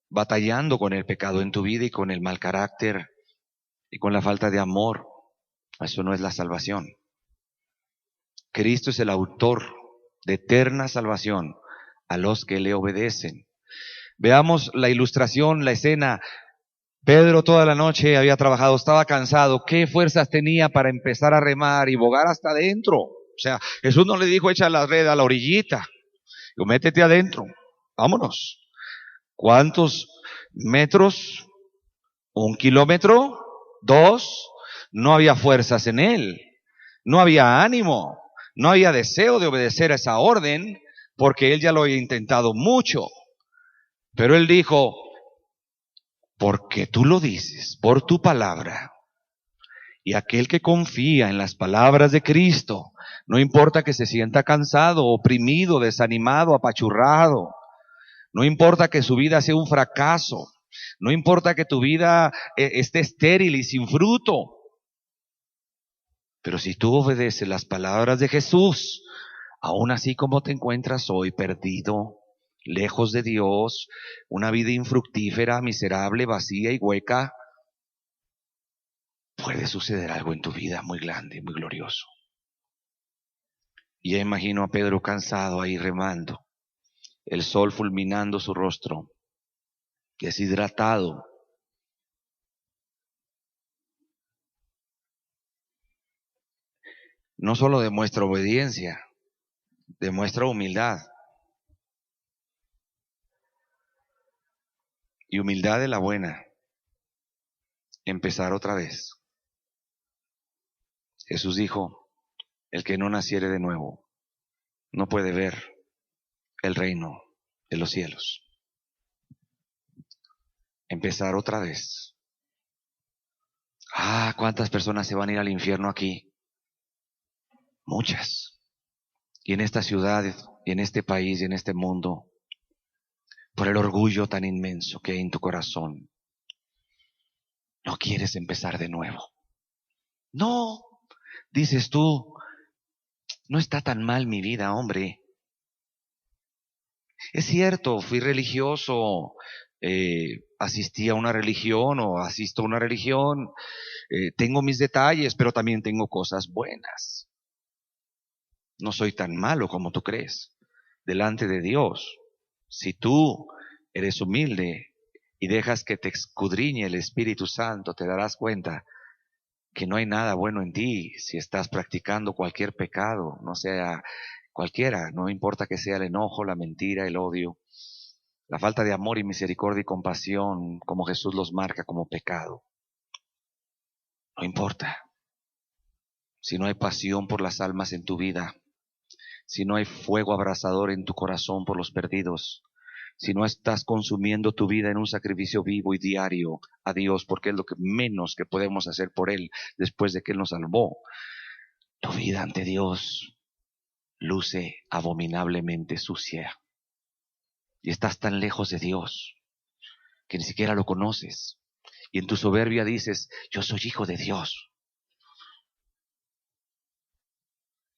Speaker 1: batallando con el pecado en tu vida y con el mal carácter y con la falta de amor. Eso no es la salvación. Cristo es el autor de eterna salvación a los que le obedecen. Veamos la ilustración, la escena. Pedro toda la noche había trabajado, estaba cansado. ¿Qué fuerzas tenía para empezar a remar y bogar hasta adentro? O sea, Jesús no le dijo echa la red a la orillita, métete adentro, vámonos. ¿Cuántos metros? ¿1 kilómetro? 2. No había fuerzas en él, no había ánimo, no había deseo de obedecer a esa orden, porque él ya lo había intentado mucho. Pero él dijo, porque tú lo dices, por tu palabra, y aquel que confía en las palabras de Cristo, no importa que se sienta cansado, oprimido, desanimado, apachurrado, no importa que su vida sea un fracaso, no importa que tu vida esté estéril y sin fruto, pero si tú obedeces las palabras de Jesús, aún así como te encuentras hoy perdido, lejos de Dios, una vida infructífera, miserable, vacía y hueca, puede suceder algo en tu vida muy grande, muy glorioso. Y ya imagino a Pedro cansado ahí remando, el sol fulminando su rostro, deshidratado. No solo demuestra obediencia, demuestra humildad. Y humildad de la buena. Empezar otra vez. Jesús dijo, el que no naciere de nuevo no puede ver el reino de los cielos. Empezar otra vez. ¿Cuántas personas se van a ir al infierno aquí? Muchas. Y en esta ciudad, y en este país, y en este mundo, por el orgullo tan inmenso que hay en tu corazón, no quieres empezar de nuevo. No, dices tú, no está tan mal mi vida, hombre. Es cierto, fui religioso, asistí a una religión o asisto a una religión, tengo mis detalles, pero también tengo cosas buenas. No soy tan malo como tú crees. Delante de Dios, si tú eres humilde y dejas que te escudriñe el Espíritu Santo, te darás cuenta que no hay nada bueno en ti si estás practicando cualquier pecado, no sea cualquiera, no importa que sea el enojo, la mentira, el odio, la falta de amor y misericordia y compasión, como Jesús los marca como pecado. No importa. Si no hay pasión por las almas en tu vida, si no hay fuego abrasador en tu corazón por los perdidos, si no estás consumiendo tu vida en un sacrificio vivo y diario a Dios, porque es lo que menos que podemos hacer por Él después de que Él nos salvó. Tu vida ante Dios luce abominablemente sucia y estás tan lejos de Dios que ni siquiera lo conoces. Y en tu soberbia dices, yo soy hijo de Dios.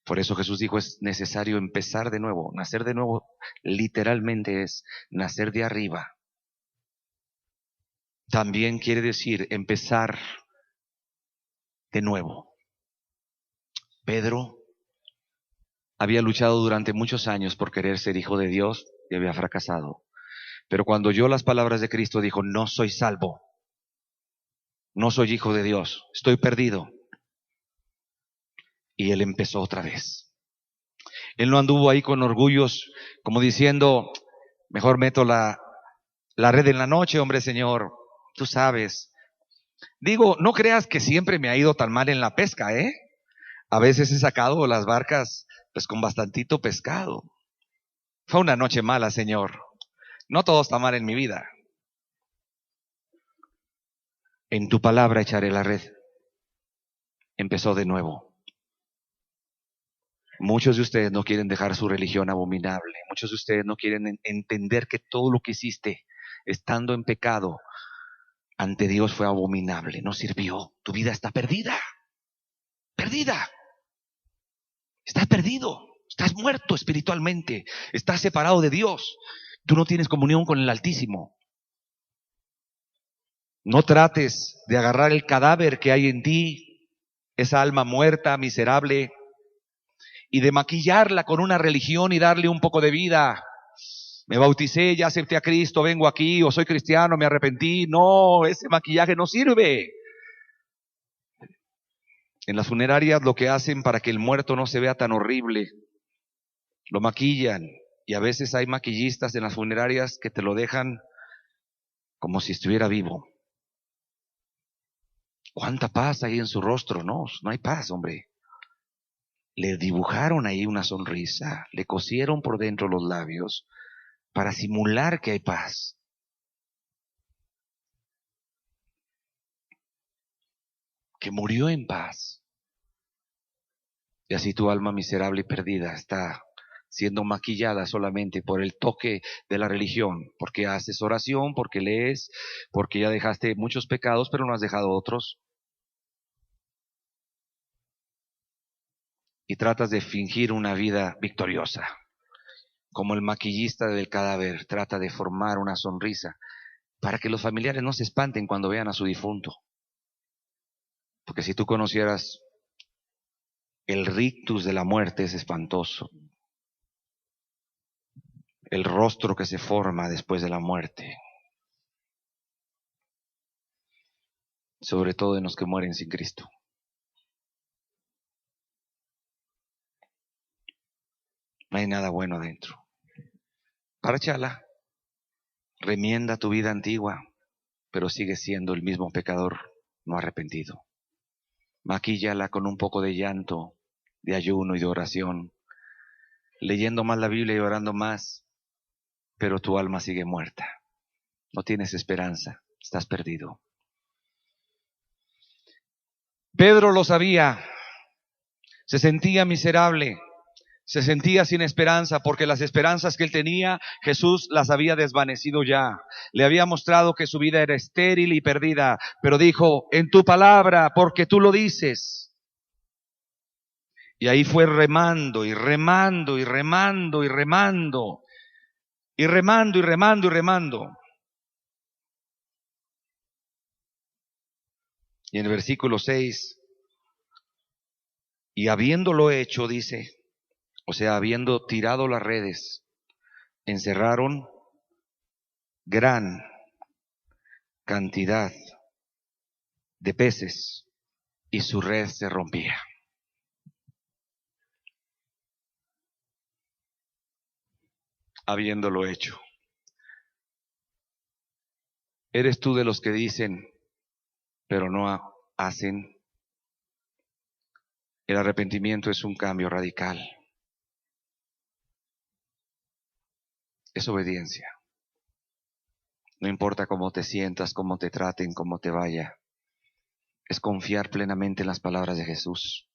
Speaker 1: Por eso Jesús dijo, es necesario empezar de nuevo. Nacer de nuevo literalmente es nacer de arriba. También quiere decir empezar de nuevo. Pedro había luchado durante muchos años por querer ser hijo de Dios y había fracasado. Pero cuando oyó las palabras de Cristo dijo, no soy salvo, no soy hijo de Dios, estoy perdido. Y él empezó otra vez. Él no anduvo ahí con orgullos como diciendo, mejor meto la red en la noche, hombre Señor, tú sabes. Digo, no creas que siempre me ha ido tan mal en la pesca, ¿eh? A veces he sacado las barcas pues con bastantito pescado. Fue una noche mala, Señor. No todo está mal en mi vida. En tu palabra echaré la red. Empezó de nuevo. Muchos de ustedes no quieren dejar su religión abominable. Muchos de ustedes no quieren entender que todo lo que hiciste estando en pecado ante Dios fue abominable. No sirvió. Tu vida está perdida. Perdida. Estás perdido. Estás muerto espiritualmente. Estás separado de Dios. Tú no tienes comunión con el Altísimo. No trates de agarrar el cadáver que hay en ti, esa alma muerta, miserable, y de maquillarla con una religión y darle un poco de vida. Me bauticé, ya acepté a Cristo, vengo aquí, o soy cristiano, me arrepentí. No, ese maquillaje no sirve. En las funerarias lo que hacen para que el muerto no se vea tan horrible, lo maquillan. Y a veces hay maquillistas en las funerarias que te lo dejan como si estuviera vivo. ¿Cuánta paz hay en su rostro? No, no hay paz, hombre. Le dibujaron ahí una sonrisa, le cosieron por dentro los labios para simular que hay paz. Que murió en paz. Y así tu alma miserable y perdida está siendo maquillada solamente por el toque de la religión, porque haces oración, porque lees, porque ya dejaste muchos pecados, pero no has dejado otros. Y tratas de fingir una vida victoriosa. Como el maquillista del cadáver trata de formar una sonrisa para que los familiares no se espanten cuando vean a su difunto. Porque si tú conocieras el rictus de la muerte es espantoso. El rostro que se forma después de la muerte. Sobre todo en los que mueren sin Cristo. No hay nada bueno adentro. Párchala. Remienda tu vida antigua, pero sigue siendo el mismo pecador no arrepentido. Maquíllala con un poco de llanto, de ayuno y de oración, leyendo más la Biblia y orando más, pero tu alma sigue muerta. No tienes esperanza, estás perdido. Pedro lo sabía, se sentía miserable, se sentía sin esperanza, porque las esperanzas que él tenía, Jesús las había desvanecido ya. Le había mostrado que su vida era estéril y perdida, pero dijo, en tu palabra, porque tú lo dices. Y ahí fue remando y remando y remando y remando y remando y remando y remando. Y en el versículo 6, y habiéndolo hecho, dice, o sea, habiendo tirado las redes, encerraron gran cantidad de peces y su red se rompía. Habiéndolo hecho. ¿Eres tú de los que dicen, pero no hacen? El arrepentimiento es un cambio radical. Es obediencia. No importa cómo te sientas, cómo te traten, cómo te vaya. Es confiar plenamente en las palabras de Jesús.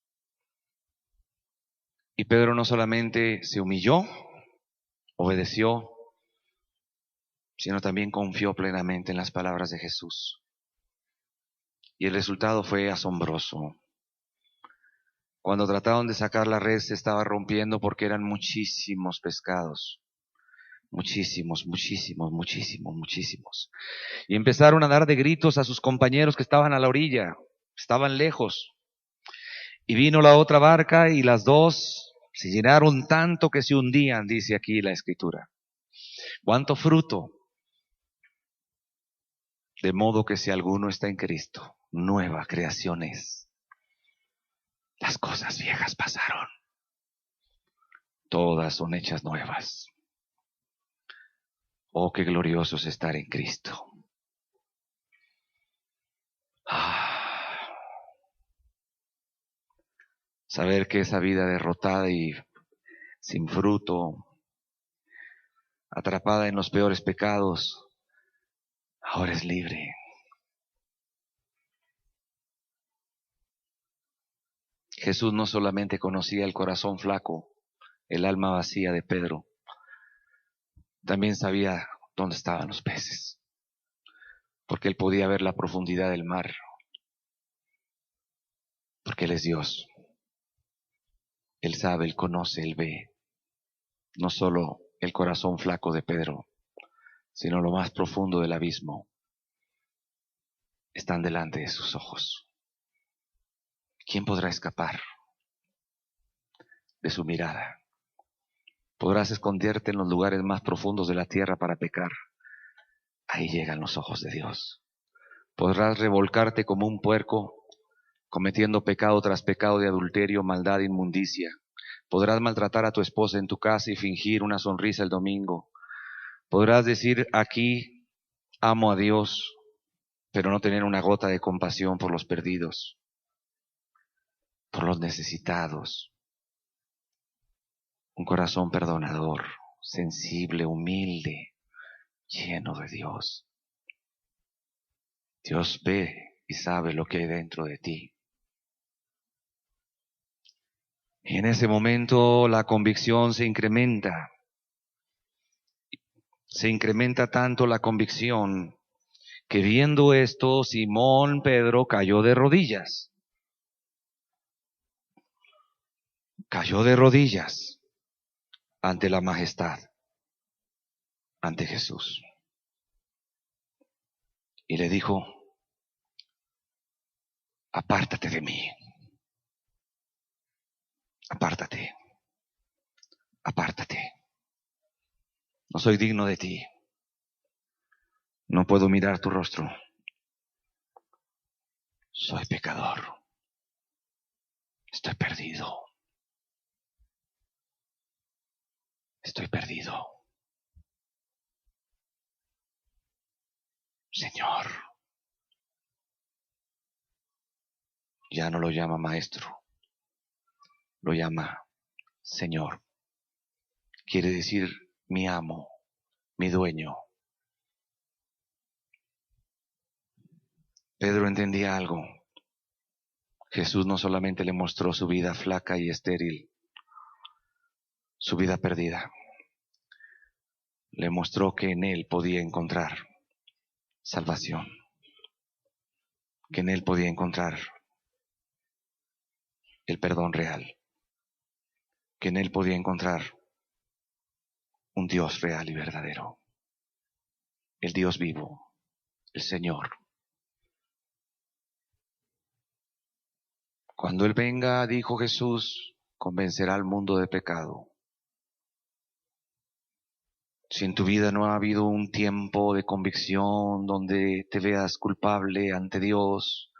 Speaker 1: Y Pedro no solamente se humilló, obedeció, sino también confió plenamente en las palabras de Jesús. Y el resultado fue asombroso. Cuando trataron de sacar la red se estaba rompiendo porque eran muchísimos pescados. Muchísimos, muchísimos, muchísimos, muchísimos. Y empezaron a dar de gritos a sus compañeros que estaban a la orilla, estaban lejos. Y vino la otra barca y las dos se llenaron tanto que se hundían, dice aquí la Escritura. ¿Cuánto fruto? De modo que si alguno está en Cristo, nueva creación es. Las cosas viejas pasaron. Todas son hechas nuevas. Oh, qué glorioso es estar en Cristo. Saber que esa vida derrotada y sin fruto, atrapada en los peores pecados, ahora es libre. Jesús no solamente conocía el corazón flaco, el alma vacía de Pedro, también sabía dónde estaban los peces, porque él podía ver la profundidad del mar, porque él es Dios. Él sabe, él conoce, él ve, no solo el corazón flaco de Pedro, sino lo más profundo del abismo, están delante de sus ojos. ¿Quién podrá escapar de su mirada? Podrás esconderte en los lugares más profundos de la tierra para pecar. Ahí llegan los ojos de Dios. Podrás revolcarte como un puerco, cometiendo pecado tras pecado de adulterio, maldad, inmundicia. Podrás maltratar a tu esposa en tu casa y fingir una sonrisa el domingo. Podrás decir aquí, amo a Dios, pero no tener una gota de compasión por los perdidos, por los necesitados. Un corazón perdonador, sensible, humilde, lleno de Dios. Dios ve y sabe lo que hay dentro de ti. Y en ese momento la convicción se incrementa. Se incrementa tanto la convicción que viendo esto, Simón Pedro cayó de rodillas. Cayó de rodillas ante la majestad, ante Jesús. Y le dijo, apártate de mí. Apártate. Apártate. No soy digno de ti. No puedo mirar tu rostro. Soy pecador. Estoy perdido. Estoy perdido. Señor. Ya no lo llama maestro. Lo llama Señor. Quiere decir mi amo, mi dueño. Pedro entendía algo. Jesús no solamente le mostró su vida flaca y estéril, su vida perdida. Le mostró que en él podía encontrar salvación, que en él podía encontrar el perdón real, que en él podía encontrar un Dios real y verdadero, el Dios vivo, el Señor. Cuando Él venga, dijo Jesús, convencerá al mundo de pecado. Si en tu vida no ha habido un tiempo de convicción donde te veas culpable ante Dios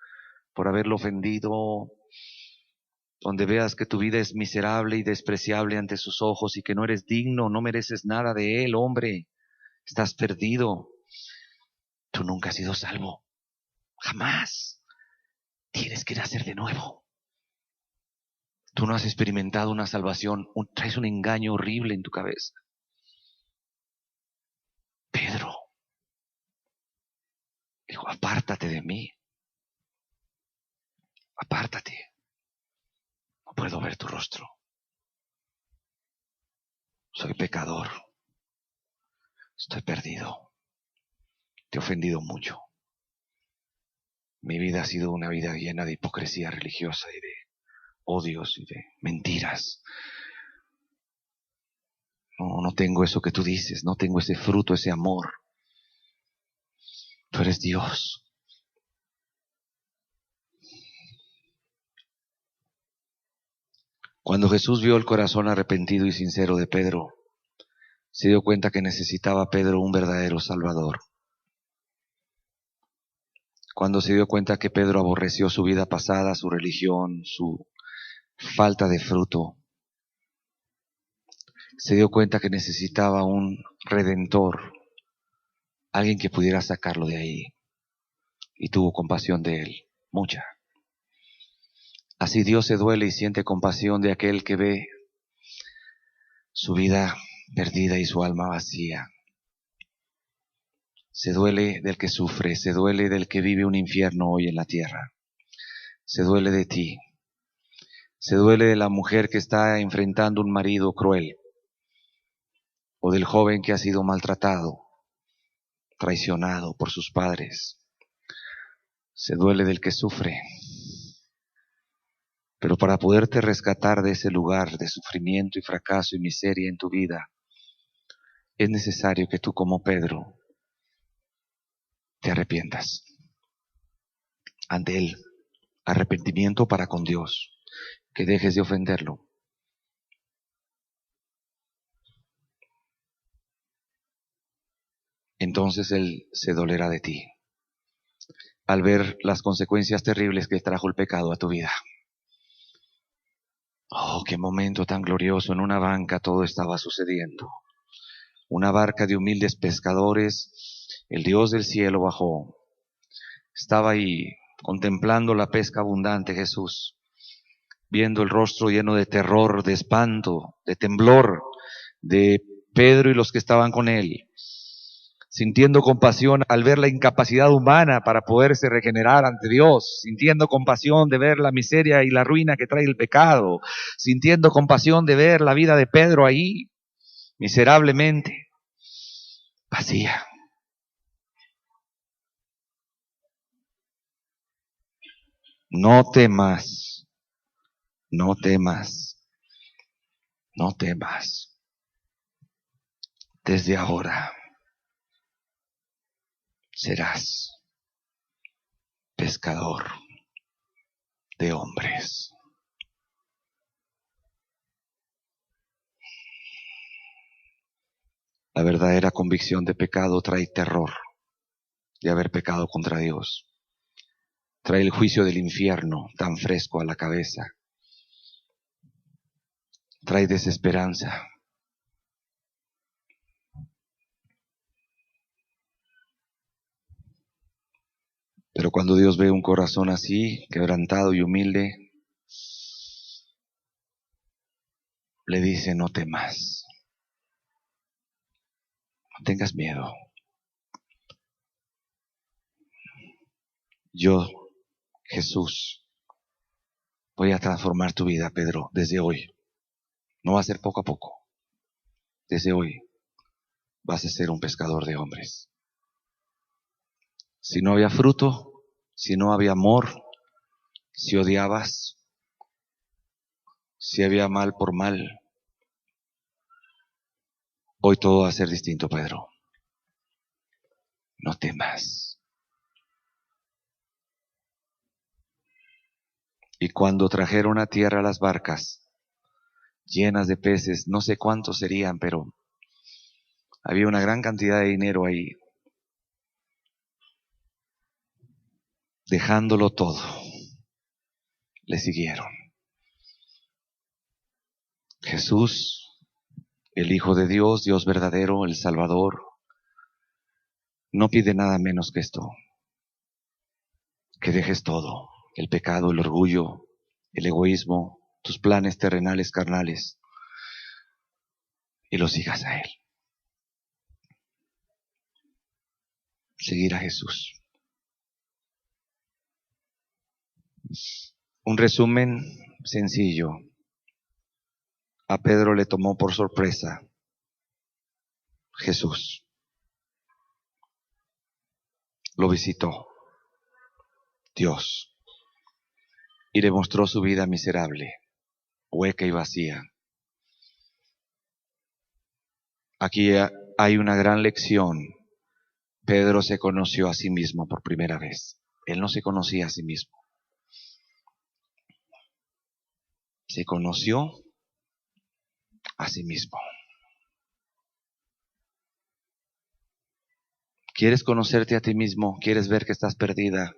Speaker 1: por haberlo ofendido, donde veas que tu vida es miserable y despreciable ante sus ojos y que no eres digno, no mereces nada de Él, hombre, estás perdido. Tú nunca has sido salvo, jamás. Tienes que nacer de nuevo. Tú no has experimentado una salvación, traes un engaño horrible en tu cabeza. Pedro, Dijo, apártate de mí, apártate, no puedo ver tu rostro, soy pecador, estoy perdido, te he ofendido mucho. Mi vida ha sido una vida llena de hipocresía religiosa y de odios y de mentiras. No tengo eso que tú dices, no tengo ese fruto, ese amor. Tú eres Dios. Cuando Jesús vio el corazón arrepentido y sincero de Pedro, se dio cuenta que necesitaba Pedro un verdadero Salvador. Cuando se dio cuenta que Pedro aborreció su vida pasada, su religión, su falta de fruto, se dio cuenta que necesitaba un redentor, alguien que pudiera sacarlo de ahí, y tuvo compasión de él, mucha. Así Dios se duele y siente compasión de aquel que ve su vida perdida y su alma vacía. Se duele del que sufre, se duele del que vive un infierno hoy en la tierra. Se duele de ti. Se duele de la mujer que está enfrentando un marido cruel, o del joven que ha sido maltratado, traicionado por sus padres. Se duele del que sufre. Pero para poderte rescatar de ese lugar de sufrimiento y fracaso y miseria en tu vida, es necesario que tú, como Pedro, te arrepientas ante Él. Arrepentimiento para con Dios, que dejes de ofenderlo. Entonces Él se dolerá de ti al ver las consecuencias terribles que trajo el pecado a tu vida. Oh, qué momento tan glorioso. En una banca todo estaba sucediendo. Una barca de humildes pescadores, el Dios del cielo bajó. Estaba ahí contemplando la pesca abundante Jesús, viendo el rostro lleno de terror, de espanto, de temblor de Pedro y los que estaban con él, sintiendo compasión al ver la incapacidad humana para poderse regenerar ante Dios, sintiendo compasión de ver la miseria y la ruina que trae el pecado, sintiendo compasión de ver la vida de Pedro ahí, miserablemente vacía. No temas, no temas, no temas. Desde ahora serás pescador de hombres. La verdadera convicción de pecado trae terror de haber pecado contra Dios. Trae el juicio del infierno tan fresco a la cabeza. Trae desesperanza. Pero cuando Dios ve un corazón así, quebrantado y humilde, le dice, no temas, no tengas miedo. Yo, Jesús, voy a transformar tu vida, Pedro, desde hoy. No va a ser poco a poco. Desde hoy vas a ser un pescador de hombres. Si no había fruto, si no había amor, si odiabas, si había mal por mal, hoy todo va a ser distinto, Pedro. No temas. Y cuando trajeron a tierra las barcas llenas de peces, no sé cuántos serían, pero había una gran cantidad de dinero ahí. Dejándolo todo, le siguieron. Jesús, el Hijo de Dios, Dios verdadero, el Salvador, no pide nada menos que esto, que dejes todo, el pecado, el orgullo, el egoísmo, tus planes terrenales, carnales, y lo sigas a Él. Seguir a Jesús. Un resumen sencillo. A Pedro le tomó por sorpresa Jesús. Lo visitó Dios y le mostró su vida miserable, hueca y vacía. Aquí hay una gran lección. Pedro se conoció a sí mismo por primera vez. Él no se conocía a sí mismo. Se conoció a sí mismo. ¿Quieres conocerte a ti mismo? ¿Quieres ver que estás perdida?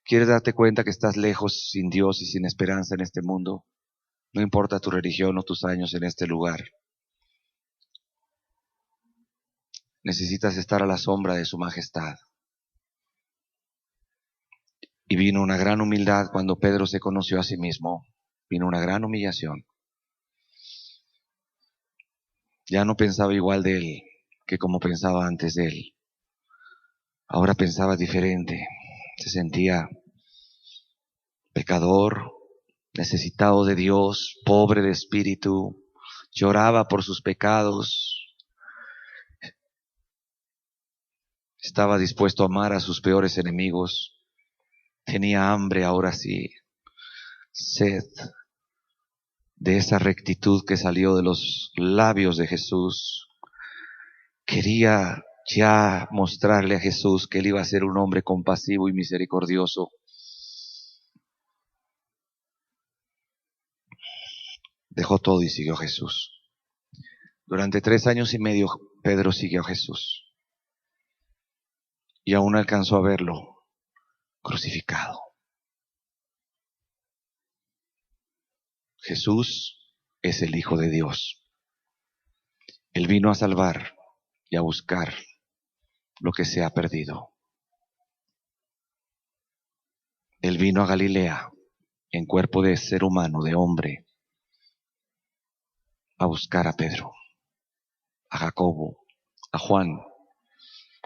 Speaker 1: ¿Quieres darte cuenta que estás lejos, sin Dios y sin esperanza en este mundo? No importa tu religión o tus años en este lugar. Necesitas estar a la sombra de su majestad. Y vino una gran humildad cuando Pedro se conoció a sí mismo. Vino una gran humillación. Ya no pensaba igual de él que como pensaba antes de él. Ahora pensaba diferente. Se sentía pecador, necesitado de Dios, pobre de espíritu. Lloraba por sus pecados. Estaba dispuesto a amar a sus peores enemigos. Tenía hambre, ahora sí, sed de esa rectitud que salió de los labios de Jesús. Quería ya mostrarle a Jesús que él iba a ser un hombre compasivo y misericordioso. Dejó todo y siguió a Jesús. Durante 3 años y medio Pedro siguió a Jesús y aún alcanzó a verlo crucificado. Jesús es el Hijo de Dios. Él vino a salvar y a buscar lo que se ha perdido. Él vino a Galilea en cuerpo de ser humano, de hombre, a buscar a Pedro, a Jacobo, a Juan,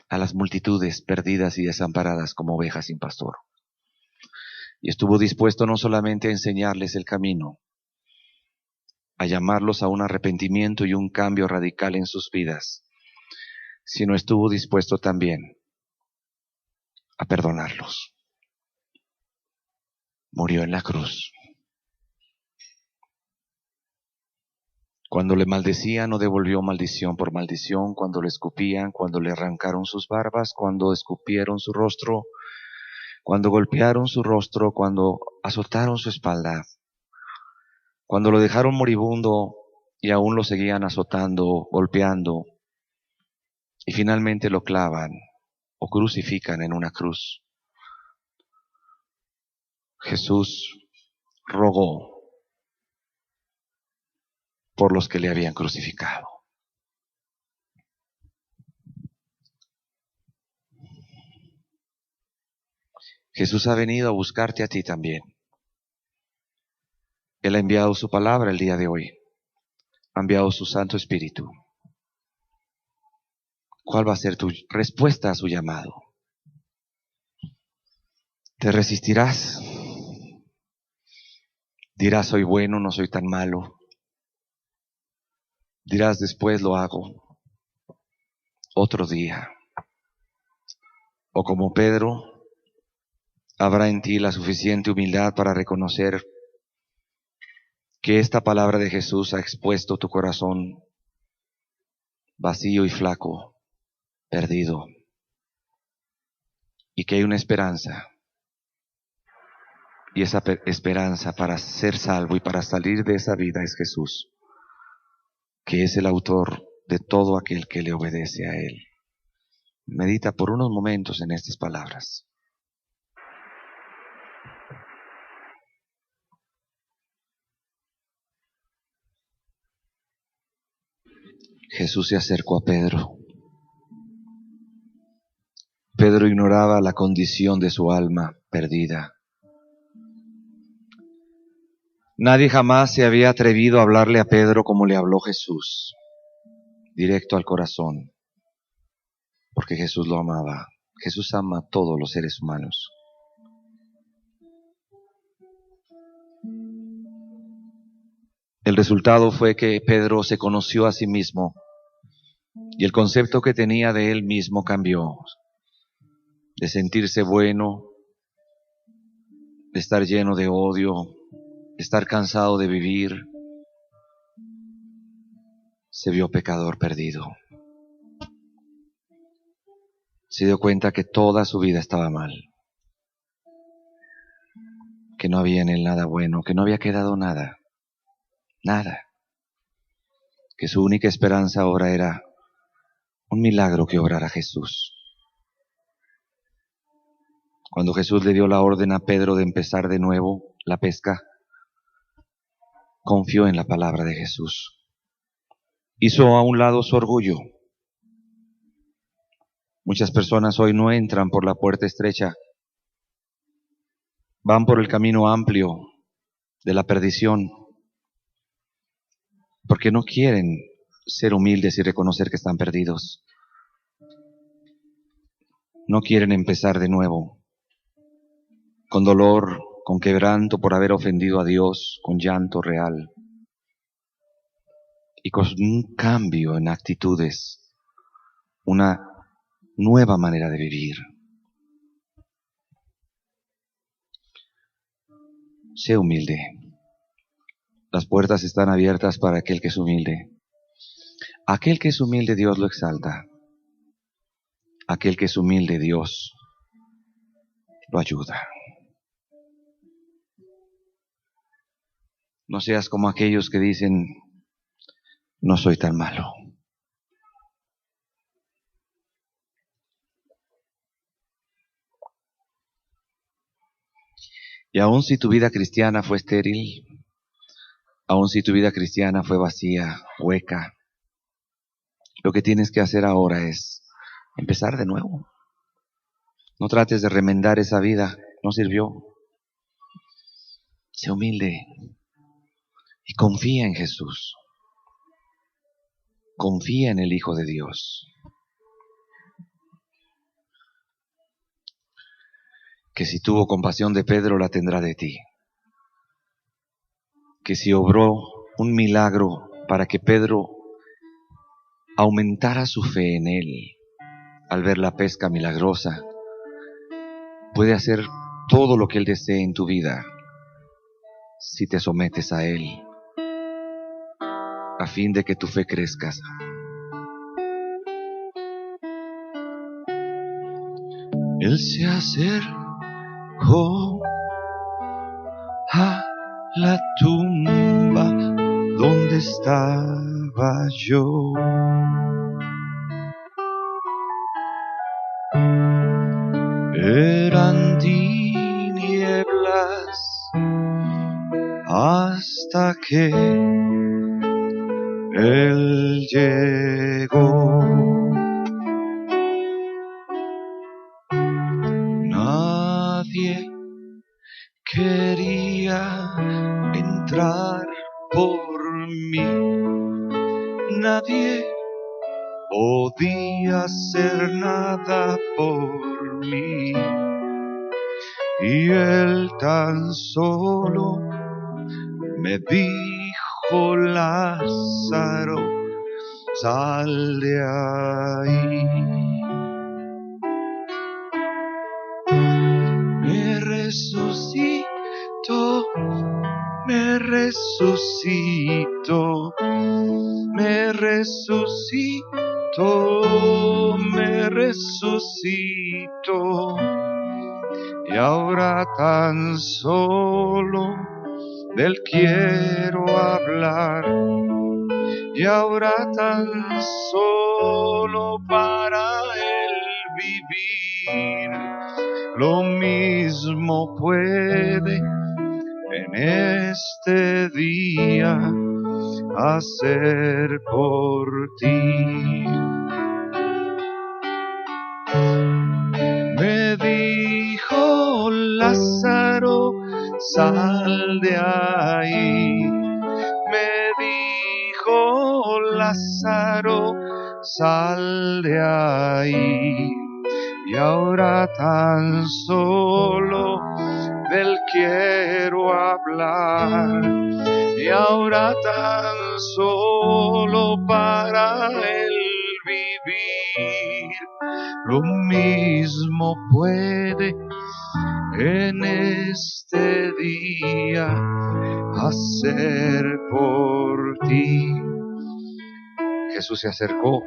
Speaker 1: a las multitudes perdidas y desamparadas como ovejas sin pastor. Y estuvo dispuesto no solamente a enseñarles el camino, a llamarlos a un arrepentimiento y un cambio radical en sus vidas, sino estuvo dispuesto también a perdonarlos. Murió en la cruz. Cuando le maldecían, no devolvió maldición por maldición. Cuando le escupían, cuando le arrancaron sus barbas, cuando escupieron su rostro, cuando golpearon su rostro, cuando azotaron su espalda, cuando lo dejaron moribundo y aún lo seguían azotando, golpeando, y finalmente lo clavan o crucifican en una cruz. Jesús rogó por los que le habían crucificado. Jesús ha venido a buscarte a ti también. Él ha enviado su palabra el día de hoy. Ha enviado su Santo Espíritu. ¿Cuál va a ser tu respuesta a su llamado? ¿Te resistirás? Dirás, soy bueno, no soy tan malo. Dirás, después lo hago, otro día. O como Pedro, habrá en ti la suficiente humildad para reconocer que esta palabra de Jesús ha expuesto tu corazón vacío y flaco, perdido, y que hay una esperanza. Y esa esperanza para ser salvo y para salir de esa vida es Jesús, que es el autor de todo aquel que le obedece a Él. Medita por unos momentos en estas palabras. Jesús se acercó a Pedro. Pedro ignoraba la condición de su alma perdida. Nadie jamás se había atrevido a hablarle a Pedro como le habló Jesús, directo al corazón, porque Jesús lo amaba. Jesús ama a todos los seres humanos. el resultado fue que Pedro se conoció a sí mismo y el concepto que tenía de él mismo cambió, de sentirse bueno, de estar lleno de odio, de estar cansado de vivir. Se vio pecador perdido. Se dio cuenta que toda su vida estaba mal, que no había en él nada bueno, que no había quedado nada, nada, que su única esperanza ahora era un milagro que obrara Jesús. Cuando Jesús le dio la orden a Pedro de empezar de nuevo la pesca, confió en la palabra de Jesús. Hizo a un lado su orgullo. Muchas personas hoy no entran por la puerta estrecha, van por el camino amplio de la perdición, porque no quieren ser humildes y reconocer que están perdidos. No quieren empezar de nuevo, con dolor, con quebranto por haber ofendido a Dios, con llanto real y con un cambio en actitudes, una nueva manera de vivir. Sé humilde. Las puertas están abiertas para aquel que es humilde. Aquel que es humilde, Dios lo exalta. Aquel que es humilde, Dios lo ayuda. No seas como aquellos que dicen, no soy tan malo. Y aun si tu vida cristiana fue estéril, aun si tu vida cristiana fue vacía, hueca, lo que tienes que hacer ahora es empezar de nuevo. No trates de remendar esa vida, no sirvió. Sé humilde y confía en Jesús. Confía en el Hijo de Dios, que si tuvo compasión de Pedro, la tendrá de ti. Que si obró un milagro para que Pedro aumentara su fe en él, al ver la pesca milagrosa, puede hacer todo lo que él desee en tu vida, si te sometes a él, a fin de que tu fe crezca. Él se acercó a la tumba donde estaba yo. Eran tinieblas hasta que Él llegó. Nadie quería entrar por mí, nadie podía hacer nada por mí, y Él tan solo me dijo, Lázaro, sal de ahí. Me resucito, me resucito, me resucito, me resucito, y ahora tan solo de Él quiero hablar, y ahora tan solo para Él vivir. Lo mismo puede en este día hacer por ti. Me dijo, Lázaro, sal de ahí. Me dijo, Lázaro, sal de ahí. Y ahora tan solo de Él quiero hablar, y ahora tan solo para Él vivir. Lo mismo puede en este día hacer por ti. Jesús se acercó,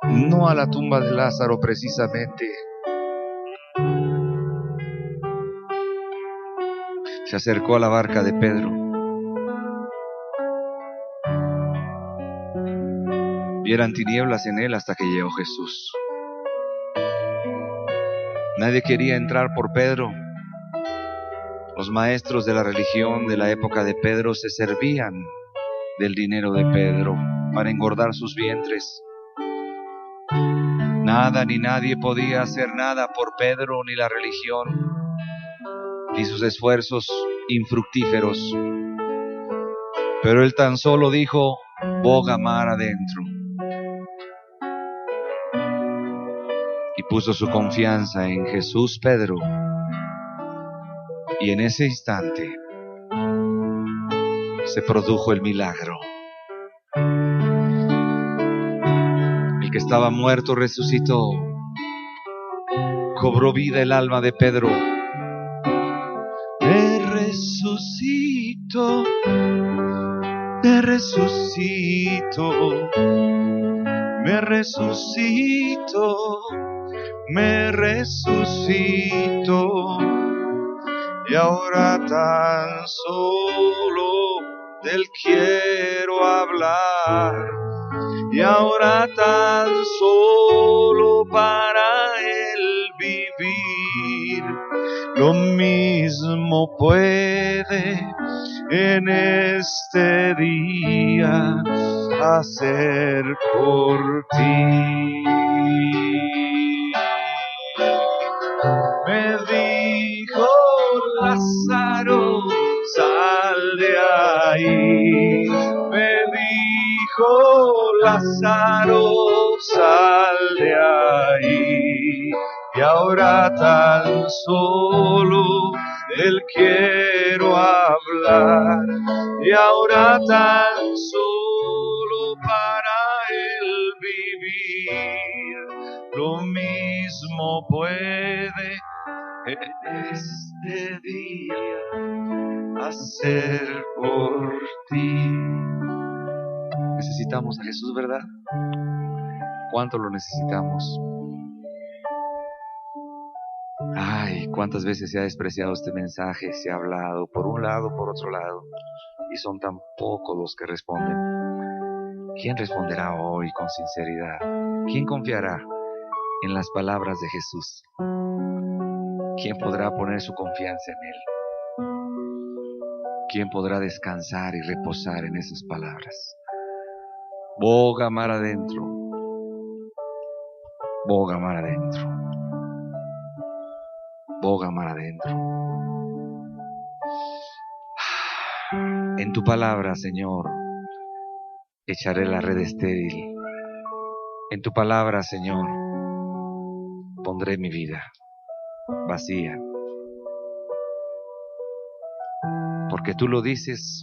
Speaker 1: no a la tumba de Lázaro precisamente, se acercó a la barca de Pedro. Y eran tinieblas en él hasta que llegó Jesús. Nadie quería entrar por Pedro. Los maestros de la religión de la época de Pedro se servían del dinero de Pedro para engordar sus vientres. Nada ni nadie podía hacer nada por Pedro, ni la religión, ni sus esfuerzos infructíferos. Pero él tan solo dijo: boga mar adentro. Y puso su confianza en Jesús Pedro. Y en ese instante se produjo el milagro. El que estaba muerto resucitó. Cobró vida el alma de Pedro. Me resucito, me resucito, me resucito, me resucito. Y ahora tan solo de Él quiero hablar. Y ahora tan solo para Él vivir. Lo mismo puede en este día hacer por ti. Me dijo Lázaro, sal de ahí. Me dijo Lázaro, sal de ahí. Y ahora tan solo de Él quiero hablar. Y ahora tan solo para Él vivir. Lo mismo puede en este día hacer por ti. Necesitamos a Jesús, ¿verdad? ¿Cuánto lo necesitamos? Ay, cuántas veces se ha despreciado este mensaje, se ha hablado por un lado, por otro lado, y son tan pocos los que responden. ¿Quién responderá hoy con sinceridad? ¿Quién confiará en las palabras de Jesús? ¿Quién podrá poner su confianza en Él? ¿Quién podrá descansar y reposar en esas palabras? Boga mar adentro, boga mar adentro, boga mar adentro. En tu palabra, Señor, echaré la red estéril. En tu palabra, Señor, pondré mi vida vacía. Porque tú lo dices,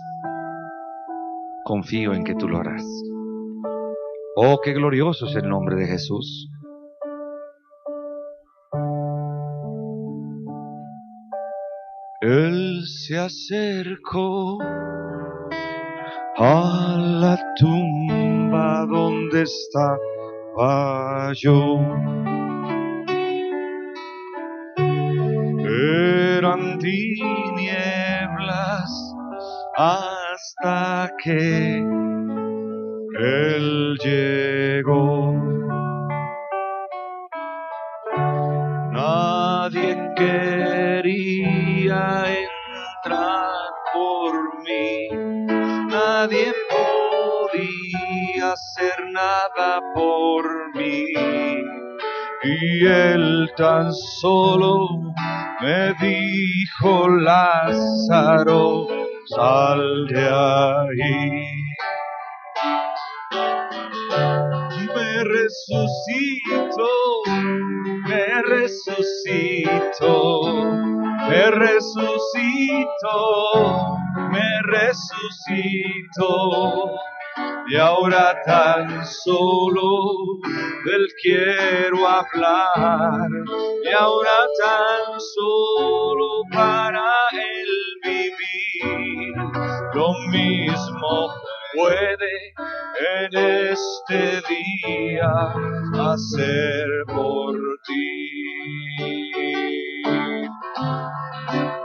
Speaker 1: confío en que tú lo harás. Oh, qué glorioso es el nombre de Jesús. Él se acercó a la tumba donde estaba yo. Eran tinieblas hasta que Él llegó. Nadie quería entrar por mí, nadie podía hacer nada por mí, y Él tan solo me dijo: Lázaro, sal de ahí. Me resucito, me resucito, me resucito, me resucito. resucitó. Y ahora tan solo Él quiero hablar. Y ahora tan solo para Él vivir. Lo mismo puede en este día hacer por ti.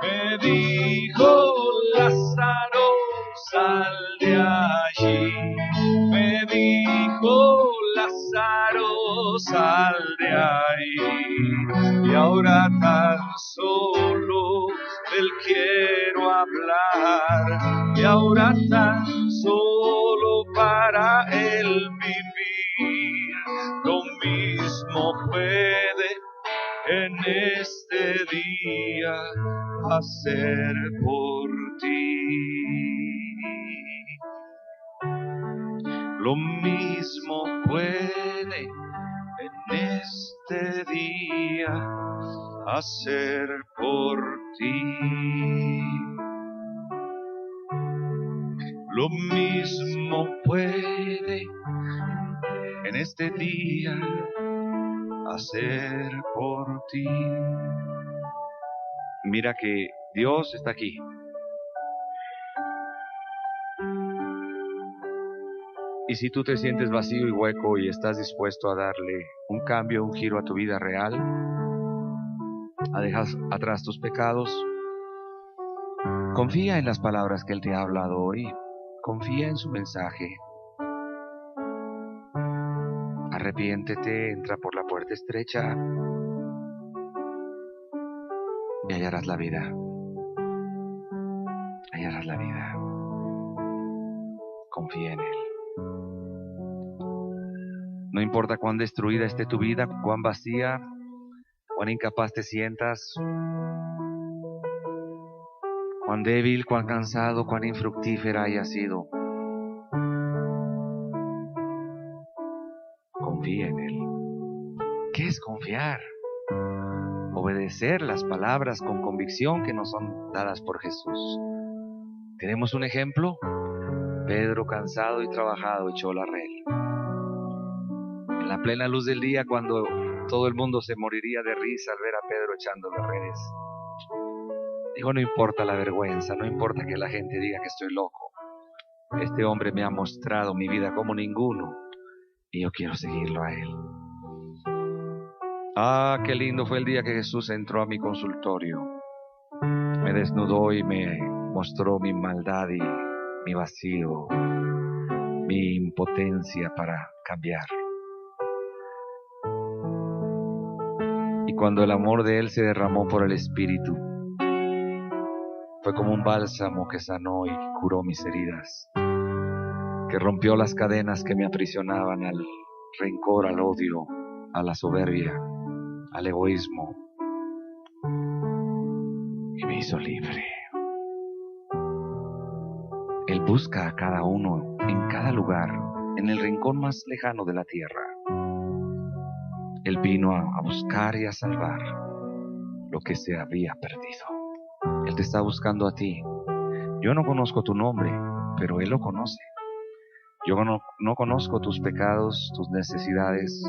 Speaker 1: Me dijo Lázaro, sal de allí. Me dijo Lázaro, sal de ahí. Y ahora tan solo Él quiero hablar. Y ahora tan solo para Él vivir. Lo mismo puede en este día hacer por ti. Lo mismo puede en este día hacer por ti. Lo mismo puede en este día hacer por ti. Mira que Dios está aquí. Y si tú te sientes vacío y hueco y estás dispuesto a darle un cambio, un giro a tu vida real, a dejar atrás tus pecados, confía en las palabras que Él te ha hablado hoy. Confía en su mensaje. Arrepiéntete, entra por la puerta estrecha y hallarás la vida. Hallarás la vida. Confía en Él. No importa cuán destruida esté tu vida, cuán vacía, cuán incapaz te sientas, cuán débil, cuán cansado, cuán infructífera haya sido. Confía en Él. ¿Qué es confiar? Obedecer las palabras con convicción que nos son dadas por Jesús. ¿Tenemos un ejemplo? Pedro, cansado y trabajado, echó la red. En la plena luz del día, cuando todo el mundo se moriría de risa al ver a Pedro echando las redes, dijo: no importa la vergüenza, no importa que la gente diga que estoy loco. Este hombre me ha mostrado mi vida como ninguno y yo quiero seguirlo a él. Ah, qué lindo fue el día que Jesús entró a mi consultorio. Me desnudó y me mostró mi maldad y mi vacío, mi impotencia para cambiar. Y cuando el amor de Él se derramó por el Espíritu, fue como un bálsamo que sanó y curó mis heridas, que rompió las cadenas que me aprisionaban al rencor, al odio, a la soberbia, al egoísmo, y me hizo libre. Él busca a cada uno en cada lugar, en el rincón más lejano de la tierra. Él vino a buscar y a salvar lo que se había perdido. Él te está buscando a ti. Yo no conozco tu nombre, pero Él lo conoce. Yo no conozco tus pecados, tus necesidades,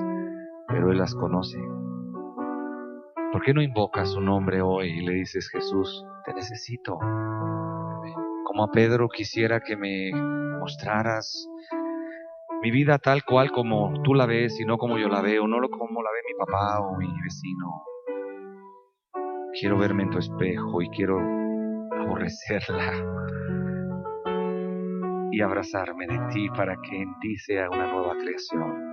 Speaker 1: pero Él las conoce. ¿Por qué no invocas su nombre hoy y le dices: Jesús, te necesito? Como a Pedro, quisiera que me mostraras mi vida tal cual como tú la ves y no como yo la veo, no como la ve mi papá o mi vecino. Quiero verme en tu espejo y quiero aborrecerla y abrazarme de ti para que en ti sea una nueva creación.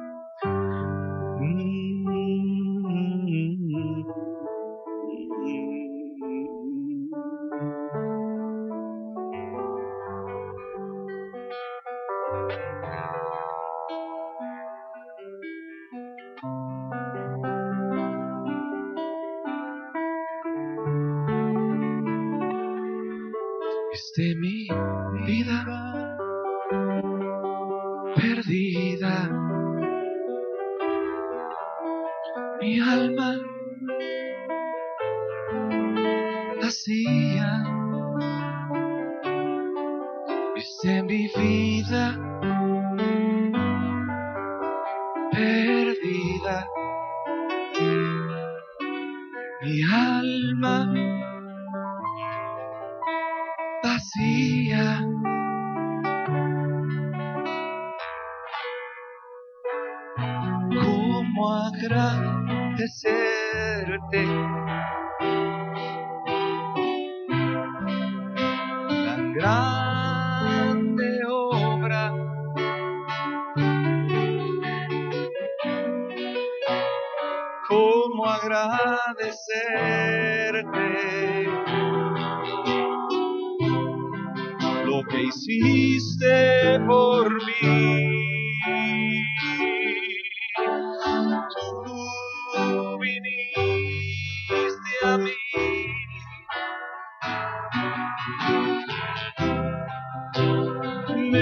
Speaker 1: Es de mi vida perdida, mi alma vacía, Fuiste mi vida perdida, mi alma vacía. ¿Cómo agradecerte la grande obra? ¿Cómo agradecerte lo que hiciste por mí? Tú viniste a mí, me